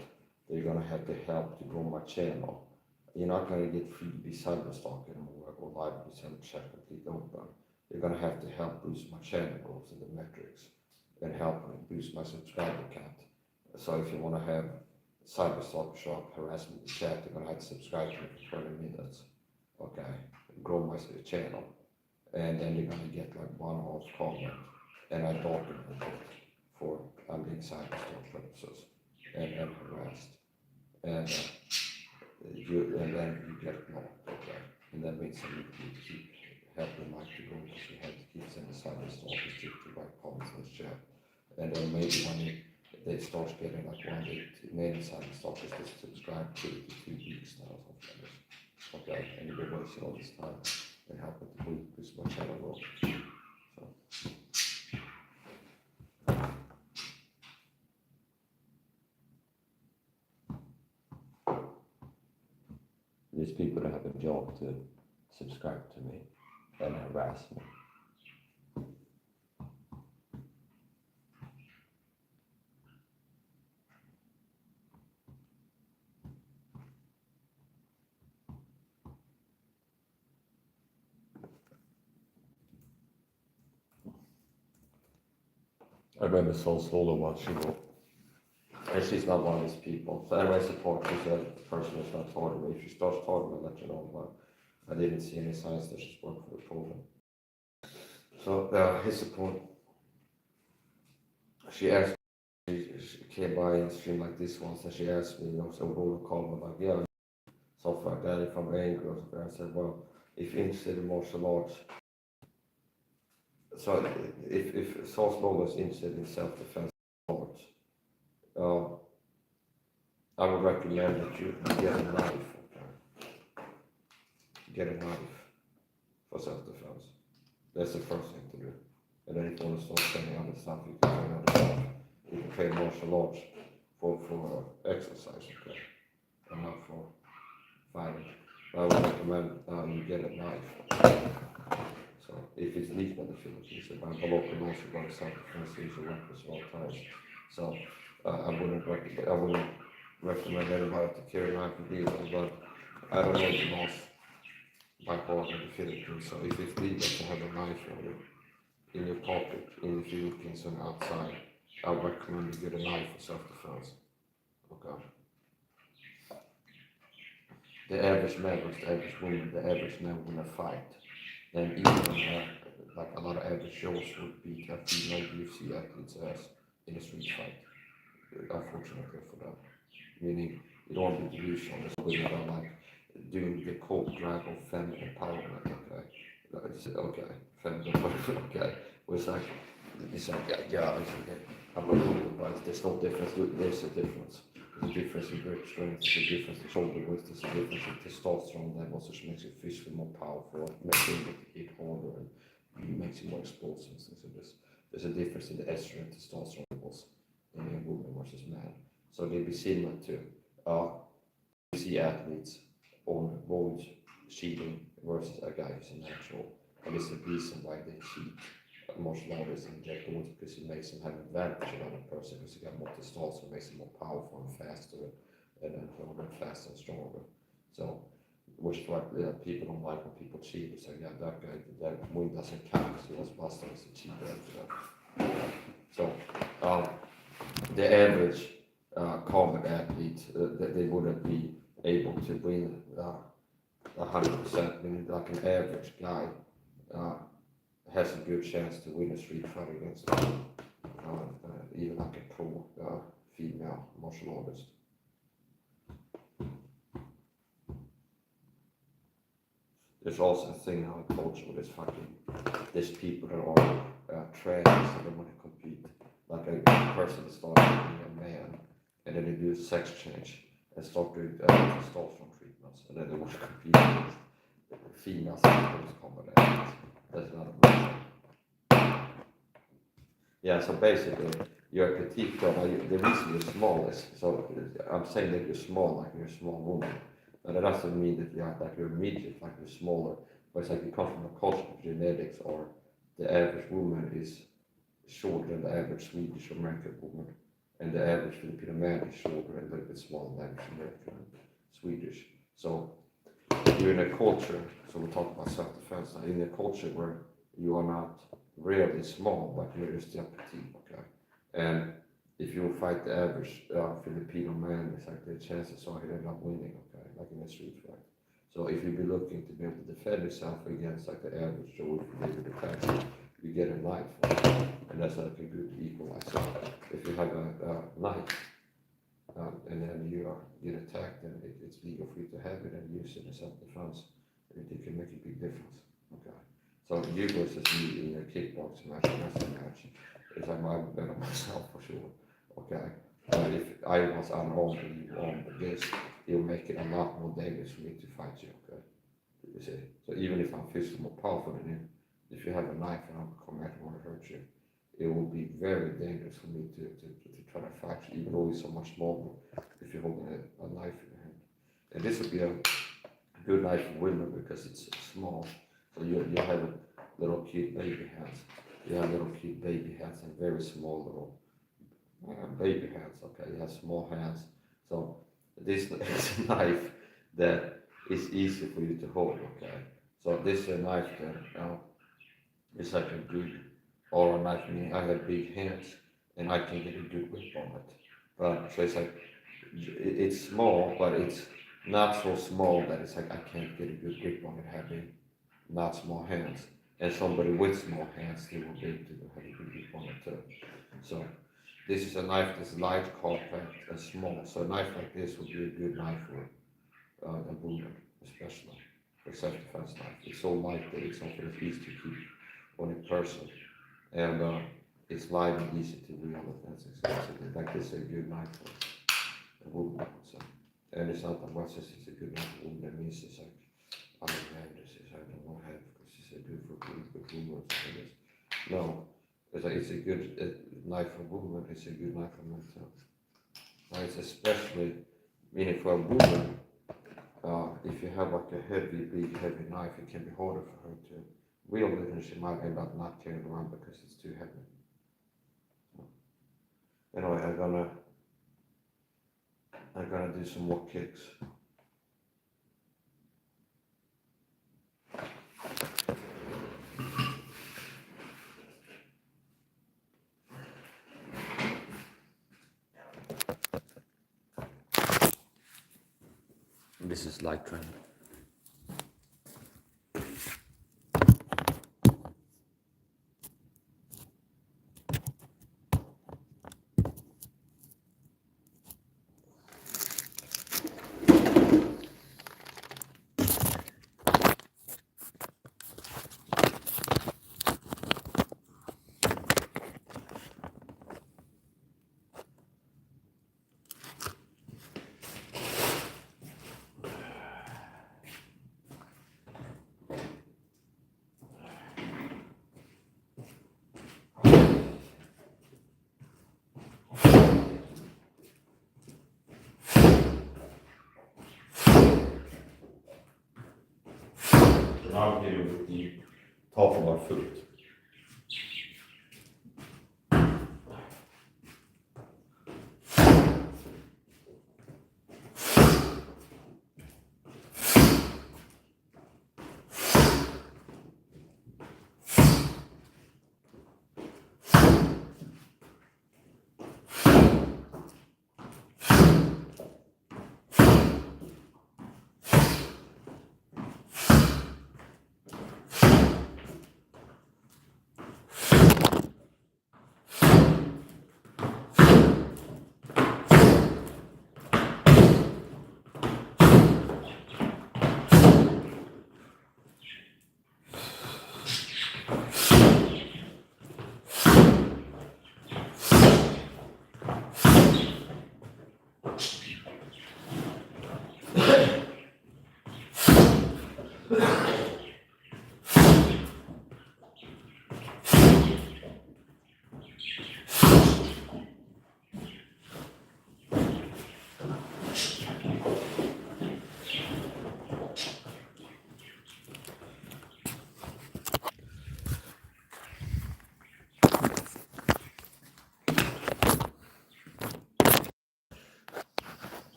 You're gonna have to help to grow my channel. You're not gonna get free to be cyber stalk anymore or live percent check complete open. You're gonna have to help boost my channel growth in the metrics and help me boost my subscriber count. So if you wanna have cyber stalk show up, harassment in chat, you're gonna have to subscribe to me for 20 minutes. Okay, grow my channel. And then you're gonna get like one-off comment and I document it for being cyberstalk purposes and harassed. And then you get blocked, okay? And that means that you need to keep helping Mike to go because you have to keep sending cyberstalkers to write comments in the chat. And then maybe when they start getting like one day many cyberstalkers to subscribe to 2 weeks now or something like this. Okay, and you've been wasting all this time and helping to boost my channel growth. So. There's people that have a job to subscribe to me and harass me. I remember Sol Solo once, she wrote, And she's not one of these people. So anyway, support is a person who's not talking to me. If she starts talking, I'll let you know. But I didn't see any signs that she's working for the program. So his support, she asked me, she came by and streamed like this once, and she asked me, so we're going to call me, like, yeah, stuff like that, if I'm angry or something. I said, well, if you're interested in martial arts, so if Saul Snow is interested in self-defense arts, I would recommend that you get a knife. Okay? Get a knife for self-defense. That's the first thing to do. And then if you want to start training other stuff, you can train other stuff. You can train martial arts for exercise, okay? And not for fighting. But I would recommend you get a knife. So if it's legal in the Philippines, by the local laws, you're going to self-defense, use your weapons at all times. So I wouldn't recommend anybody to carry a knife illegally, but I don't know the laws by heart in the Philippines. So if it's legal to have a knife on you, in your pocket in the Philippines and outside, I recommend you get a knife for self-defense. Okay. The average man versus the average woman, the average man win a fight. Then even like a lot of average shows would beat a female UFC athlete's ass in a street fight. Unfortunately for them. Meaning you don't want to be delusional. There's women that are like doing the cold drag of feminine empowerment. Okay, feminine empowerment. Okay, it's like it's like I'm not going but there's no difference. There's a difference. There's a difference in grip strength. There's a difference in shoulder width. There's a difference in testosterone levels, which makes you physically more powerful, makes you hit harder, and makes you more explosive. So there's a difference in the estrogen and testosterone levels in a woman versus man. So they'd be similar to see athletes on road cheating versus a guy who's a natural. And it's the reason why they cheat martial artists and inject organs, because it makes them have an advantage of another person, because they got more testosterone, makes them more powerful and faster, and faster and stronger. So, which is why people don't like when people cheat. It's like, yeah, that guy, that win doesn't count, so he was busted as a cheater after that. So, the average combat athlete, they wouldn't be able to win 100%. Meaning, like an average guy has a good chance to win a street fight against even like a pro female martial artist. There's also a thing in our culture where there's people that are trans and they want to compete. Like a person that starts being a man, and then they do a sex change and start doing testosterone treatments, and then they want to compete against females and those combat athletes. That's not a reason. Yeah, so basically, you're a petite girl. The reason you're small is, so I'm saying that you're small, like you're a small woman. But that doesn't mean that you're midget, like you're smaller. But it's like you come from a culture of genetics, or the average woman is shorter than the average Swedish or American woman, and the average Filipino man is shorter and a little bit smaller than the average American and Swedish. So you're in a culture, so we're talking about self-defense now, in a culture where you are not really small, but you're still petite, okay? And if you fight the average Filipino man, it's like the chances are he'll end up winning, okay? Like in a street fight. So if you be looking to be able to defend yourself against like the average Joe, if you attack, you get a knife, and that's like a good equalizer. So if you have a knife, and then you get attacked, then it's legal for you to have it and use it in self-defense. It can make a big difference. Okay. So you versus me in a kickboxing match, wrestling match, it's like I'm better myself for sure. Okay. But if I was unarmed and you armed with this, it'll make it a lot more dangerous for me to fight you. Okay. You see. So even if I'm physically more powerful than you, if you have a knife and I'm come at and want to hurt you, it will be very dangerous for me to try to fight you, even though it's so much smaller if you're holding a knife in your hand. And this would be a good knife for women because it's small. So you have a little cute baby hands. You have little cute baby hands and very small little baby hands. Okay, you have small hands. So this is a knife that is easy for you to hold. Okay, so this is a knife that it's like a good or knife, meaning I have big hands and I can get a good grip on it. But so it's like it's small, but it's not so small that it's like I can't get a good grip on it having not small hands. And somebody with small hands, they will be able to have a good grip on it too. So this is a knife that's light, compact, and small. So a knife like this would be a good knife for a woman, especially for self-defense knife. It's so light that it's something that's easy to keep on a person, and it's light and easy to wield. That's exactly like this is a good knife for a woman. So, and it's not that much. It's a good knife for a woman. That means it's like I don't have this. I don't want to have it because it's a good for women. No, it's a good knife for a woman. It's a good knife for men too. Now it's especially meaning for a woman. If you have like a big heavy knife, it can be harder for her to wield it, and she might end up not carrying it around because it's too heavy. So, anyway, I'm gonna do some more kicks. This is light trend. So now I'm hitting with the top of my foot.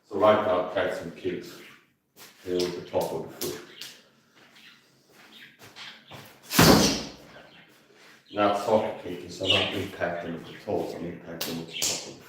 So right now, catch some kicks here with the top of the foot. Not soccer kicking, so I'm not impacting with the toes, I'm impacting with the top of the foot.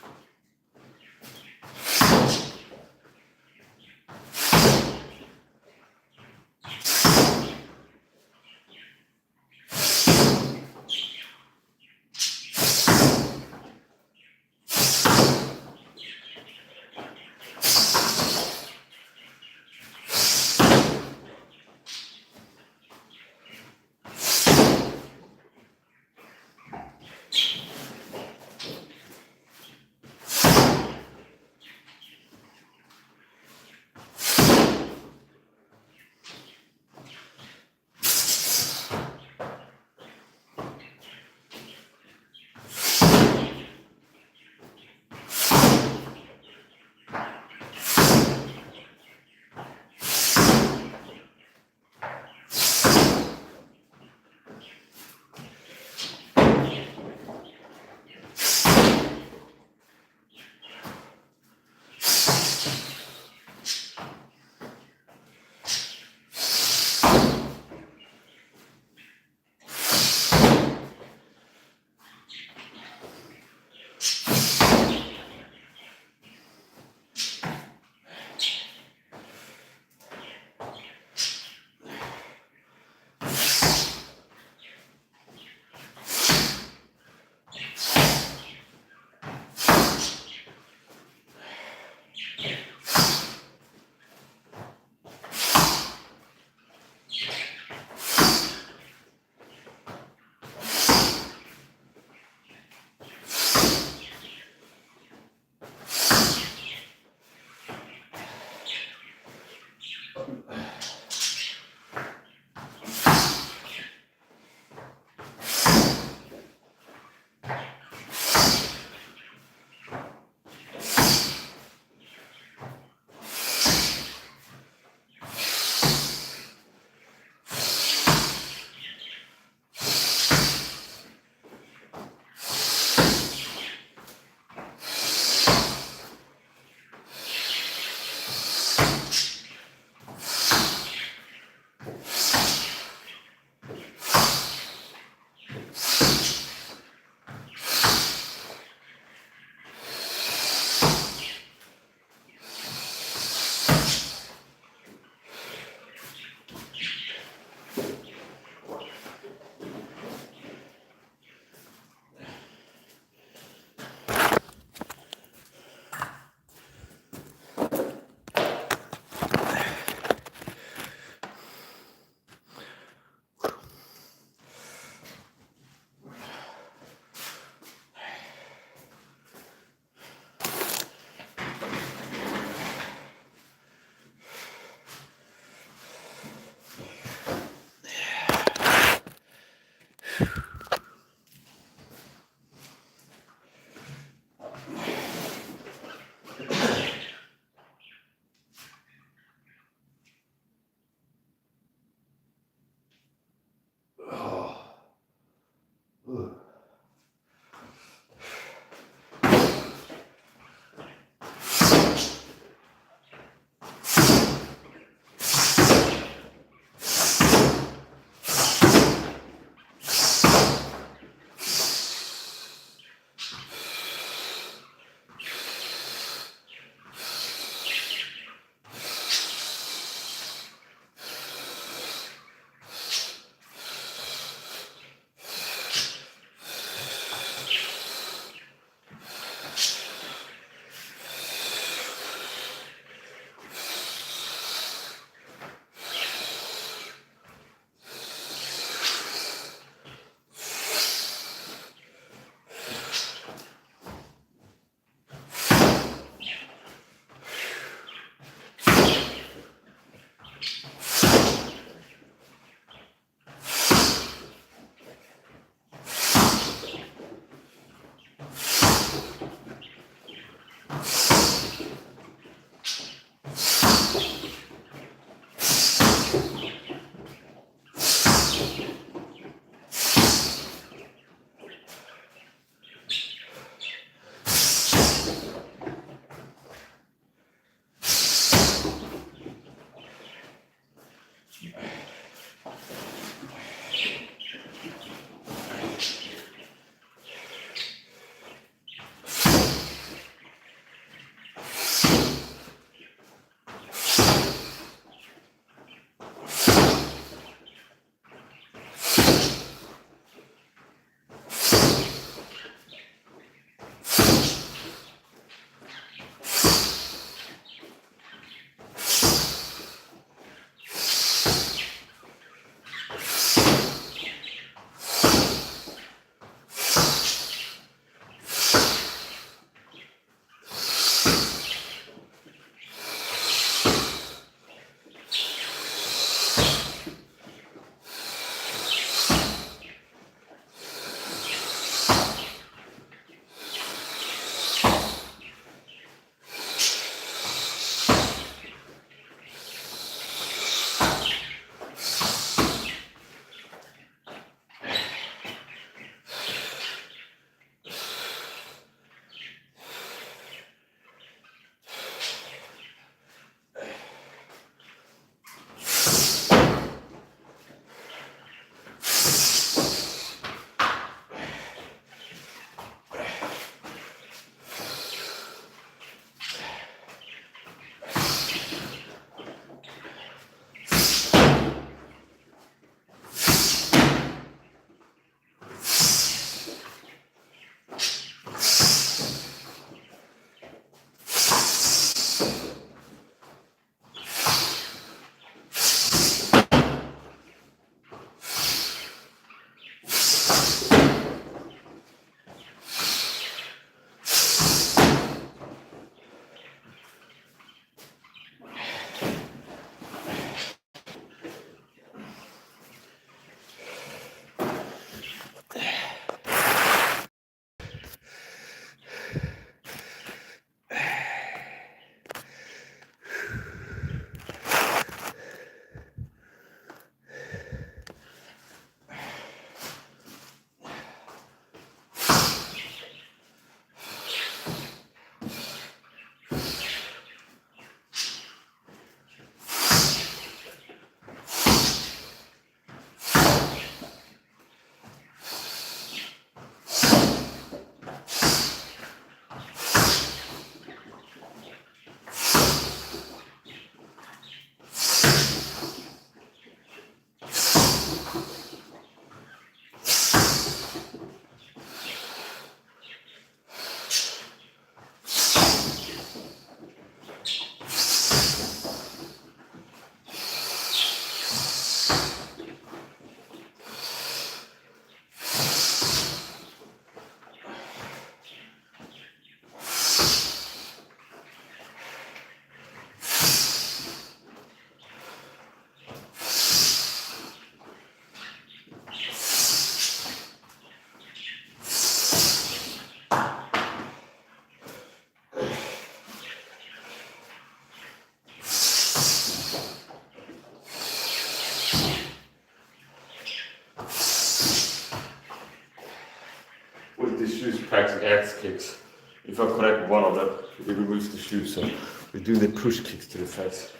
shoes packs and axe kicks. If I correct one of them, it removes the shoe. So we do the push kicks to the face.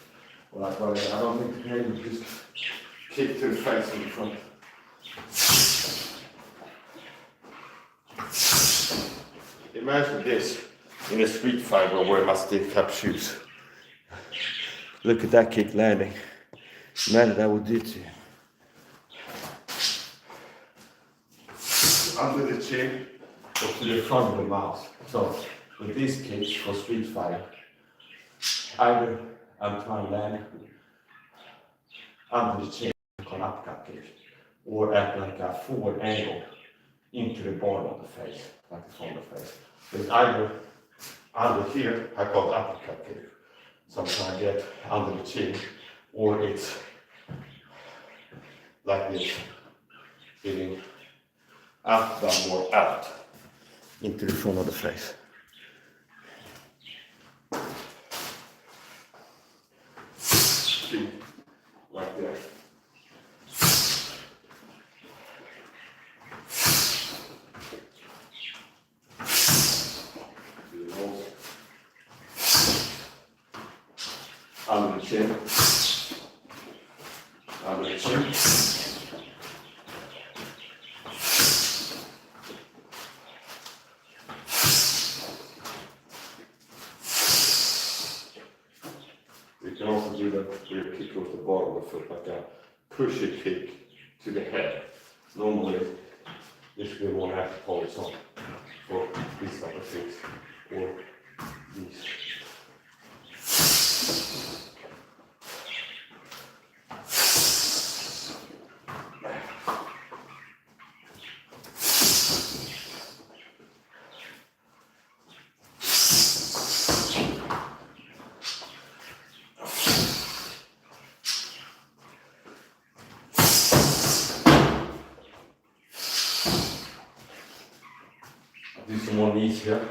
Like, well, I don't think you can just kick to the face in the front. Imagine this in a street fight where I wear my stiff cap shoes. Look at that kick landing. Imagine that would do to you. Under the chin or to the front of the mouth. So with these kicks for street fighting, either I'm trying to land under the chin on uppercut kick, or at like a forward angle into the bottom of the face, like the front of the face. It's either under here, I call it uppercut kick. So I'm trying to get under the chin, or it's like this, feeling up, down, or out into the front of the face. Like that. Under the chin. Under the chin. You can also do that where you kick off the bottom of the foot, like a pushy kick to the head. Normally, this should be more active horizontal for these type of things, or these. Do some more knees here.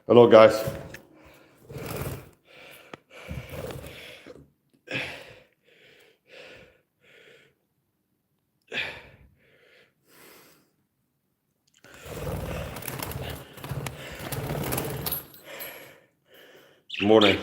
Hello guys. Good morning.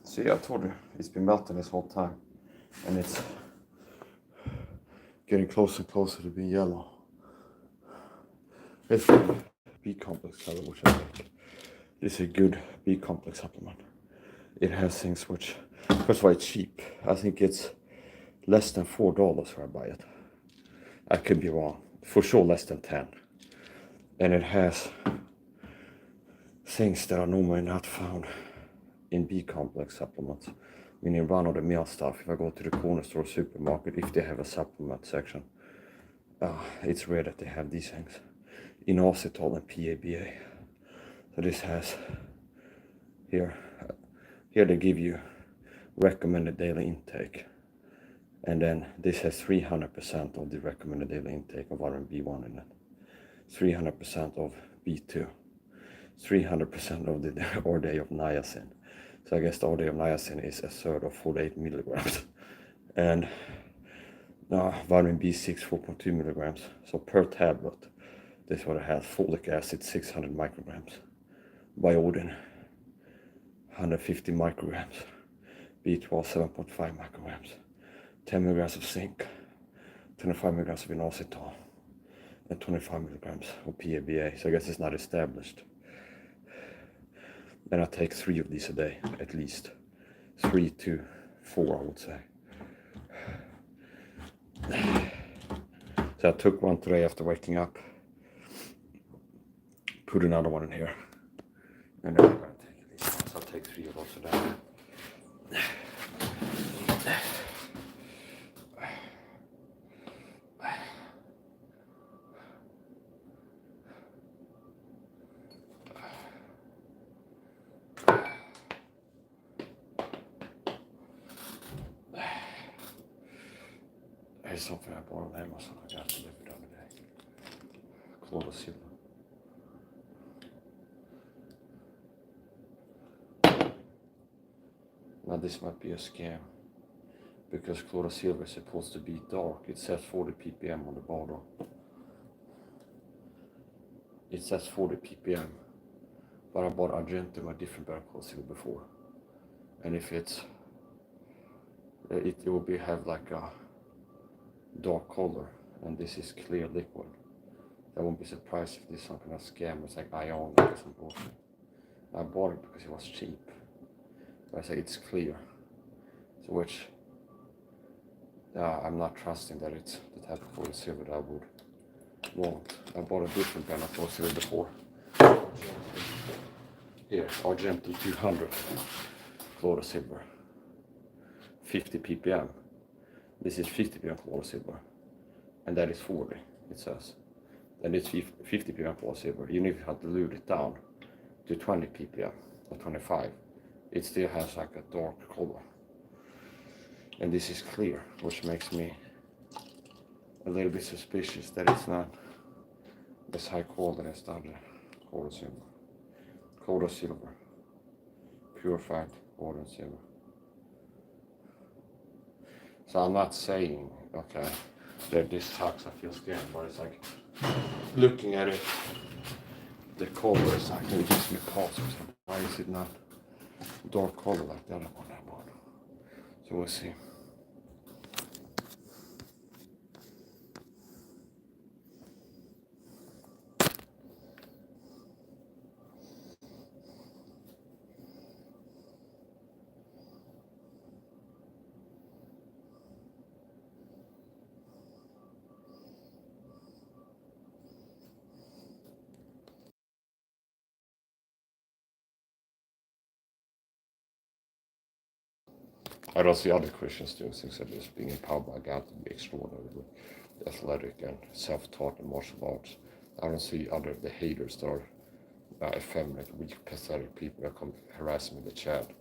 See, I told you, it's been melting this whole time. And it's getting closer and closer to being yellow. It's a B complex color, which I think is a good B complex supplement. It has things which, first of all, it's cheap. I think it's less than $4 where I buy it. I could be wrong. For sure less than 10. And it has things that are normally not found in B complex supplements. Meaning run of the mill stuff. If I go to the corner store supermarket, if they have a supplement section, it's rare that they have these things. Inositol and PABA. So this has here they give you recommended daily intake, and then this has 300% of the recommended daily intake of vitamin B1 in it, 300% of B2, 300% of the order of niacin. So I guess the order of niacin is a third of 48 milligrams, and vitamin B6 4.2 milligrams. So per tablet, this is what it has: folic acid 600 micrograms, biodin 150 micrograms, B12 7.5 micrograms, 10 milligrams of zinc, 25 milligrams of inositol, and 25 milligrams of PABA. So I guess it's not established. Then I take 3 of these a day, at least. 3 to 4, I would say. So I took one today after waking up, put another one in here, and then I'm going to take these ones. I'll take 3 of those a day. Here's something I bought on Amazon. I got delivered the other day. Chlorosil. Now this might be a scam, because Chlorosil is supposed to be dark. It says 40 ppm on the bottle. It says 40 ppm, but I bought Argentum, a different brand Chlorosil before, and if it will be have like a dark color, and this is clear liquid. I won't be surprised if this is some kind of scam. It's like ionic or some bullshit. I bought it because it was cheap. But I say it's clear. So which I'm not trusting that it's the type of Chlorosil that I would want. I bought a different brand of Chlorosil before. Here, Argentum 200 Chlorosil, 50 ppm. This is 50 ppm Chlorosil, and that is 40, it says. Then it's 50 ppm Chlorosil. Even if you have diluted it down to 20 ppm or 25, it still has like a dark color. And this is clear, which makes me a little bit suspicious that it's not as high quality as the other Chlorosil. Chlorosil, purified gold and silver. So I'm not saying, okay, that this sucks, I feel scared, but it's like, looking at it, the color is actually gives me pause. Why is it not dark color like the other one I bought? So we'll see. I don't see other Christians doing things like this, being empowered by God to be extraordinarily athletic and self-taught in martial arts. I don't see the haters that are effeminate, weak, pathetic people that come harass me in the chat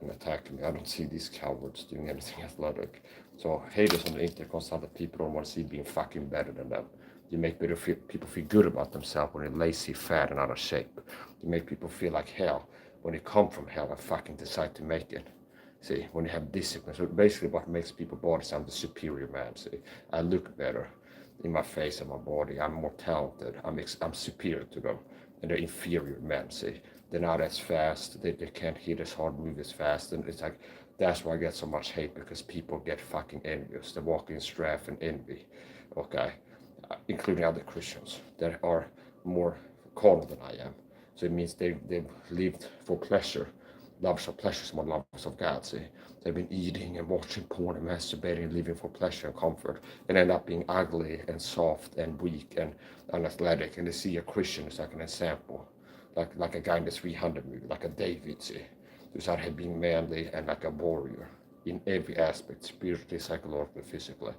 and attack me. I don't see these cowards doing anything athletic. So haters on the internet constantly people don't want to see being fucking better than them. You make people feel good about themselves when they're lazy, fat, and out of shape. You make people feel like hell when they come from hell and fucking decide to make it. See, when you have discipline. So basically what makes people body is I'm the superior man. See, I look better in my face and my body. I'm more talented. I'm superior to them. And they're inferior men. See, they're not as fast. They can't hit as hard, move as fast. And it's like, that's why I get so much hate, because people get fucking envious. They walk in strife and envy. Okay. Including other Christians that are more carnal than I am. So it means they've lived for pleasure. Loves of pleasure is more loves of God. See, they've been eating and watching porn and masturbating and living for pleasure and comfort, and end up being ugly and soft and weak and unathletic. And they see a Christian as like an example, like a guy in the 300 movie, like a David, see, who's out here being manly and like a warrior in every aspect, spiritually, psychologically, physically.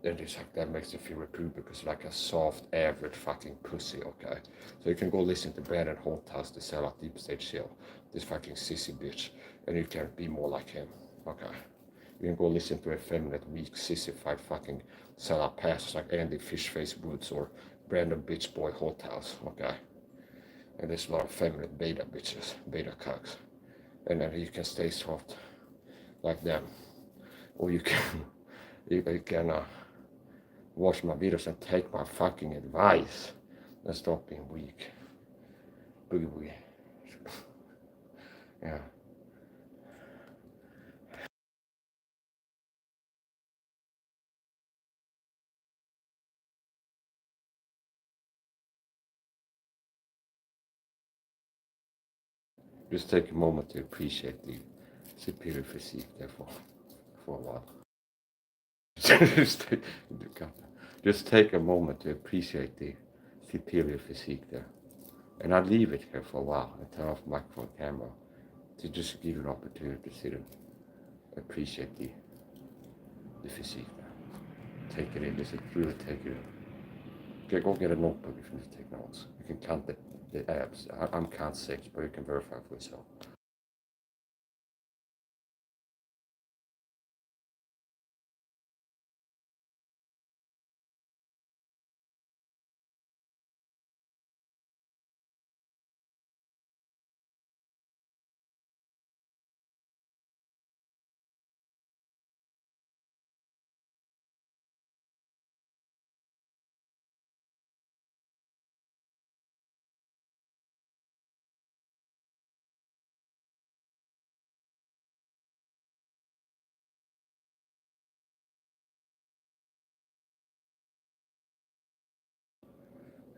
And it's like that makes you feel reproved because like a soft, average fucking pussy, okay? So you can go listen to Brandon Holthouse, the sell out Deep Stage Hill, this fucking sissy bitch, and you can be more like him, okay? You can go listen to effeminate, weak, sissified fucking sell out pastors like Andy Fishface Woods or Brandon Bitch Boy Holthouse, okay? And there's a lot of feminine beta bitches, beta cucks. And then you can stay soft like them. Or you can, you can watch my videos and take my fucking advice and stop being weak. Boogie boogie. Yeah. Just take a moment to appreciate the superior physique there for a while. just take a moment to appreciate the superior physique there. And I'll leave it here for a while and turn off microphone camera to just give you an opportunity to sit and appreciate the physique there. Take it in, just really take it in. Go get a notebook if you need to take notes. You can count the abs. I'm count 6, but you can verify for yourself.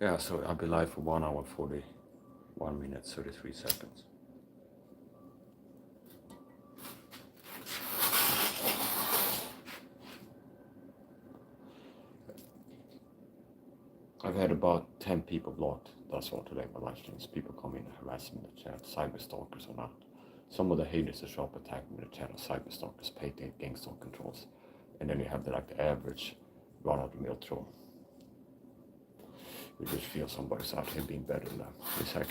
Yeah, so I'll be live for 1 hour 41 minutes 33 seconds. I've had about 10 people blocked thus far today by live streams. People come in and harass me in the chat, cyber stalkers or not. Some of the haters that show up attacking me in the chat are cyber stalkers, paid gangster controls. And then you have the average run of the mill troll. You just feel somebody's out here being better than them. It's like,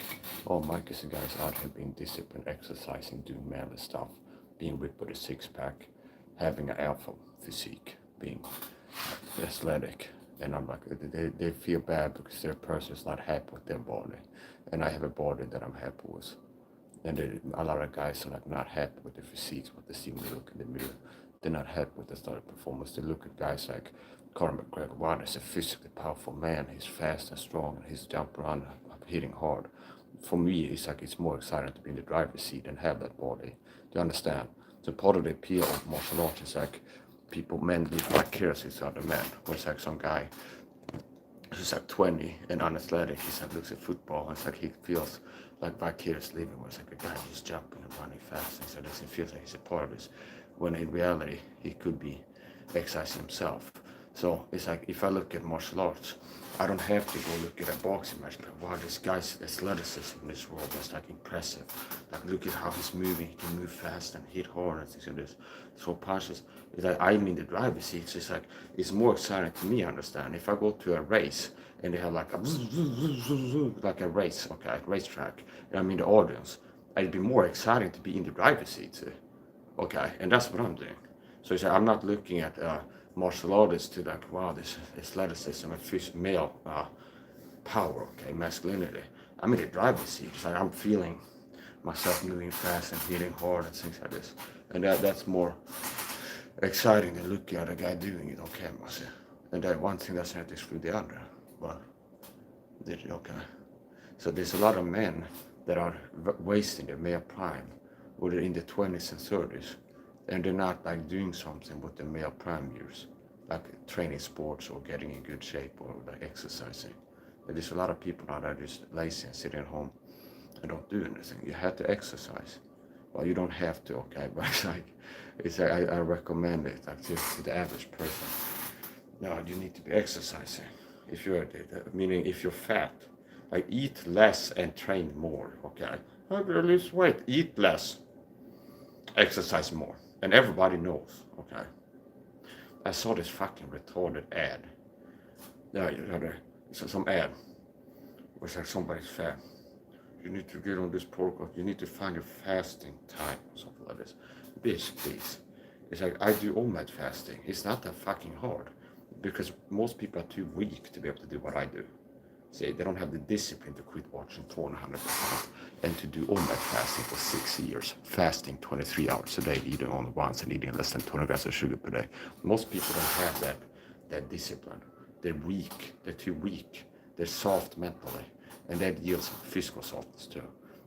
oh, Mike is the guy's out here being disciplined, exercising, doing manly stuff, being ripped with a 6-pack, having an alpha physique, being athletic. And I'm like, they feel bad because their person is not happy with their body. And I have a body that I'm happy with. And a lot of guys are not happy with their physiques, what they see when they look in the mirror. They're not happy with their starting performance. They look at guys like Conor McGregor. Wow, that's a physically powerful man. He's fast and strong, and he's jumping around, hitting hard. For me, it's more exciting to be in the driver's seat and have that body. Do you understand? So part of the appeal of martial arts is men live vicariously to other men. Where it's some guy who's 20 and unathletic, looks at football, and he feels like vicarious living, where it's a guy who's jumping and running fast, and so he feels like he's a part of this, when in reality he could be exercising himself. So it's like if I look at martial arts, I don't have to go look at a boxing match. Like, wow, this guy's athleticism in this world is like impressive. Like, look at how he's moving. He can move fast and hit hard and things like this. Throw punches. It's like I'm in the driver's seat. So it's like it's more exciting to me. I understand. If I go to a race and they have like a race, okay, racetrack, and I'm in the audience, it'd be more exciting to be in the driver's seat. Okay, and that's what I'm doing. So it's like I'm not looking at martial artists to like, wow, this athleticism and male power, okay, masculinity. I'm in the driver's seat. It's like I'm feeling myself moving fast and hitting hard and things like this. And that's more exciting than looking at a guy doing it on camera. So. And that one thing doesn't have to exclude the other. But, okay. So there's a lot of men that are wasting their male prime, or they're in the 20s and 30s, and they're not like doing something with the male prime years, like training sports or getting in good shape or like exercising. And there's a lot of people now that are just lazy and sitting at home and don't do anything. You have to exercise. Well, you don't have to, okay, but it's like I recommend it like to the average person. No, you need to be exercising. If you're, meaning if you're fat, like eat less and train more, okay? I'm gonna lose weight, eat less, exercise more. And everybody knows, okay? I saw this fucking retarded ad. Some ad was like somebody's fat. You need to get on this protocol. You need to find your fasting time or something like this. Bitch, please. It's like I do OMAD fasting. It's not that fucking hard because most people are too weak to be able to do what I do. See, they don't have the discipline to quit watching porn 100% and to do OMAD fasting for 6 years. Fasting 23 hours a day, eating only once and eating less than 20 grams of sugar per day. Most people don't have that discipline. They're weak. They're too weak. They're soft mentally. And that yields physical softness too.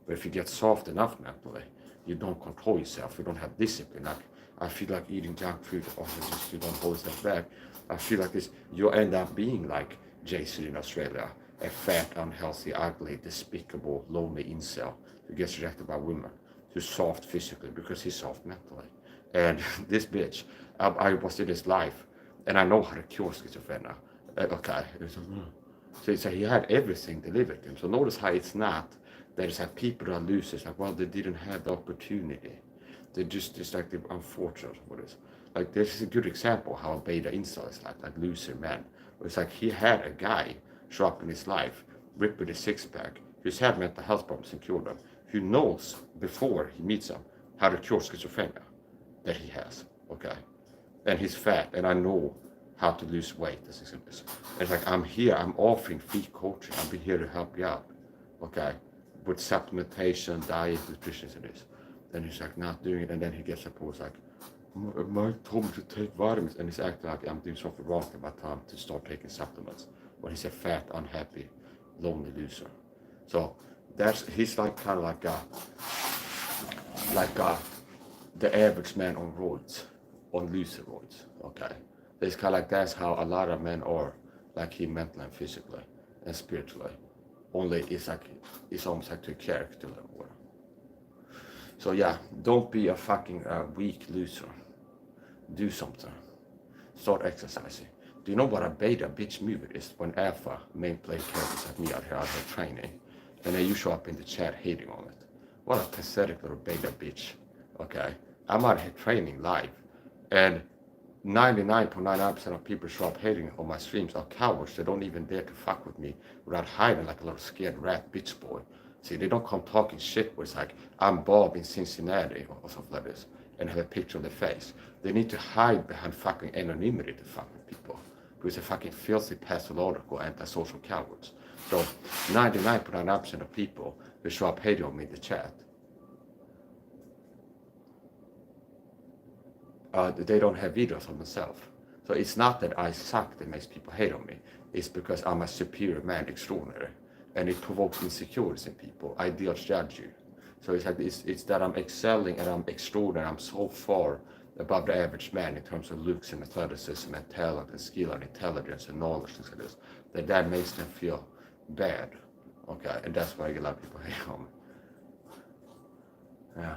But if you get soft enough mentally, you don't control yourself. You don't have discipline. Like I feel like eating junk food, or just you don't hold yourself back. I feel like this. You end up being like Jason in Australia, a fat, unhealthy, ugly, despicable, lonely incel who gets rejected by women, who's soft physically because he's soft mentally. And this bitch, I was in his life, and I know how to cure schizophrenia. Okay. So it's like he had everything delivered to him. So notice how it's not that it's like people are losers, like, well, they didn't have the opportunity. They just like the unfortunate for this. Like this is a good example how a beta incel is like loser man. It's like he had a guy show up in his life, ripped with a six-pack, who's had mental health problems and cured them, who knows before he meets him how to cure schizophrenia that he has, okay? And he's fat, and I know how to lose weight. It's like I'm here, I'm offering free coaching. I'll be here to help you out, okay? With supplementation, diet, nutrition, and this. Then he's like not doing it, and then he gets up and was like, Mike told me to take vitamins, and he's acting like I'm doing something wrong about time to start taking supplements. When he's a fat, unhappy, lonely loser. So he's like kind of like the average man on roids, on loser roids, okay? It's kind of like that's how a lot of men are, like him mentally and physically and spiritually. Only it's almost like to a character level. So yeah, don't be a fucking weak loser. Do something. Start exercising. Do you know what a beta bitch move it is? When alpha main play characters like me out here training, and then you show up in the chat hating on it. What a pathetic little beta bitch. Okay, I'm out here training live, and 99.99% of people show up hating on my streams are cowards. They don't even dare to fuck with me without hiding like a little scared rat bitch boy. See, they don't come talking shit where it's like, I'm Bob in Cincinnati or something like this, and have a picture on their face. They need to hide behind fucking anonymity to fuck with people. Because they're fucking filthy, pathological, antisocial cowards. So 99.9% of people will show up hating on me in the chat. They don't have videos of themselves. So it's not that I suck that makes people hate on me. It's because I'm a superior man, extraordinary. And it provokes insecurities in people. I judge you. So it's like it's that I'm excelling and I'm extraordinary. I'm so far above the average man in terms of looks and athleticism and talent and skill and intelligence and knowledge, things like this. That makes them feel bad. Okay, and that's why a lot of people hate on me. Yeah.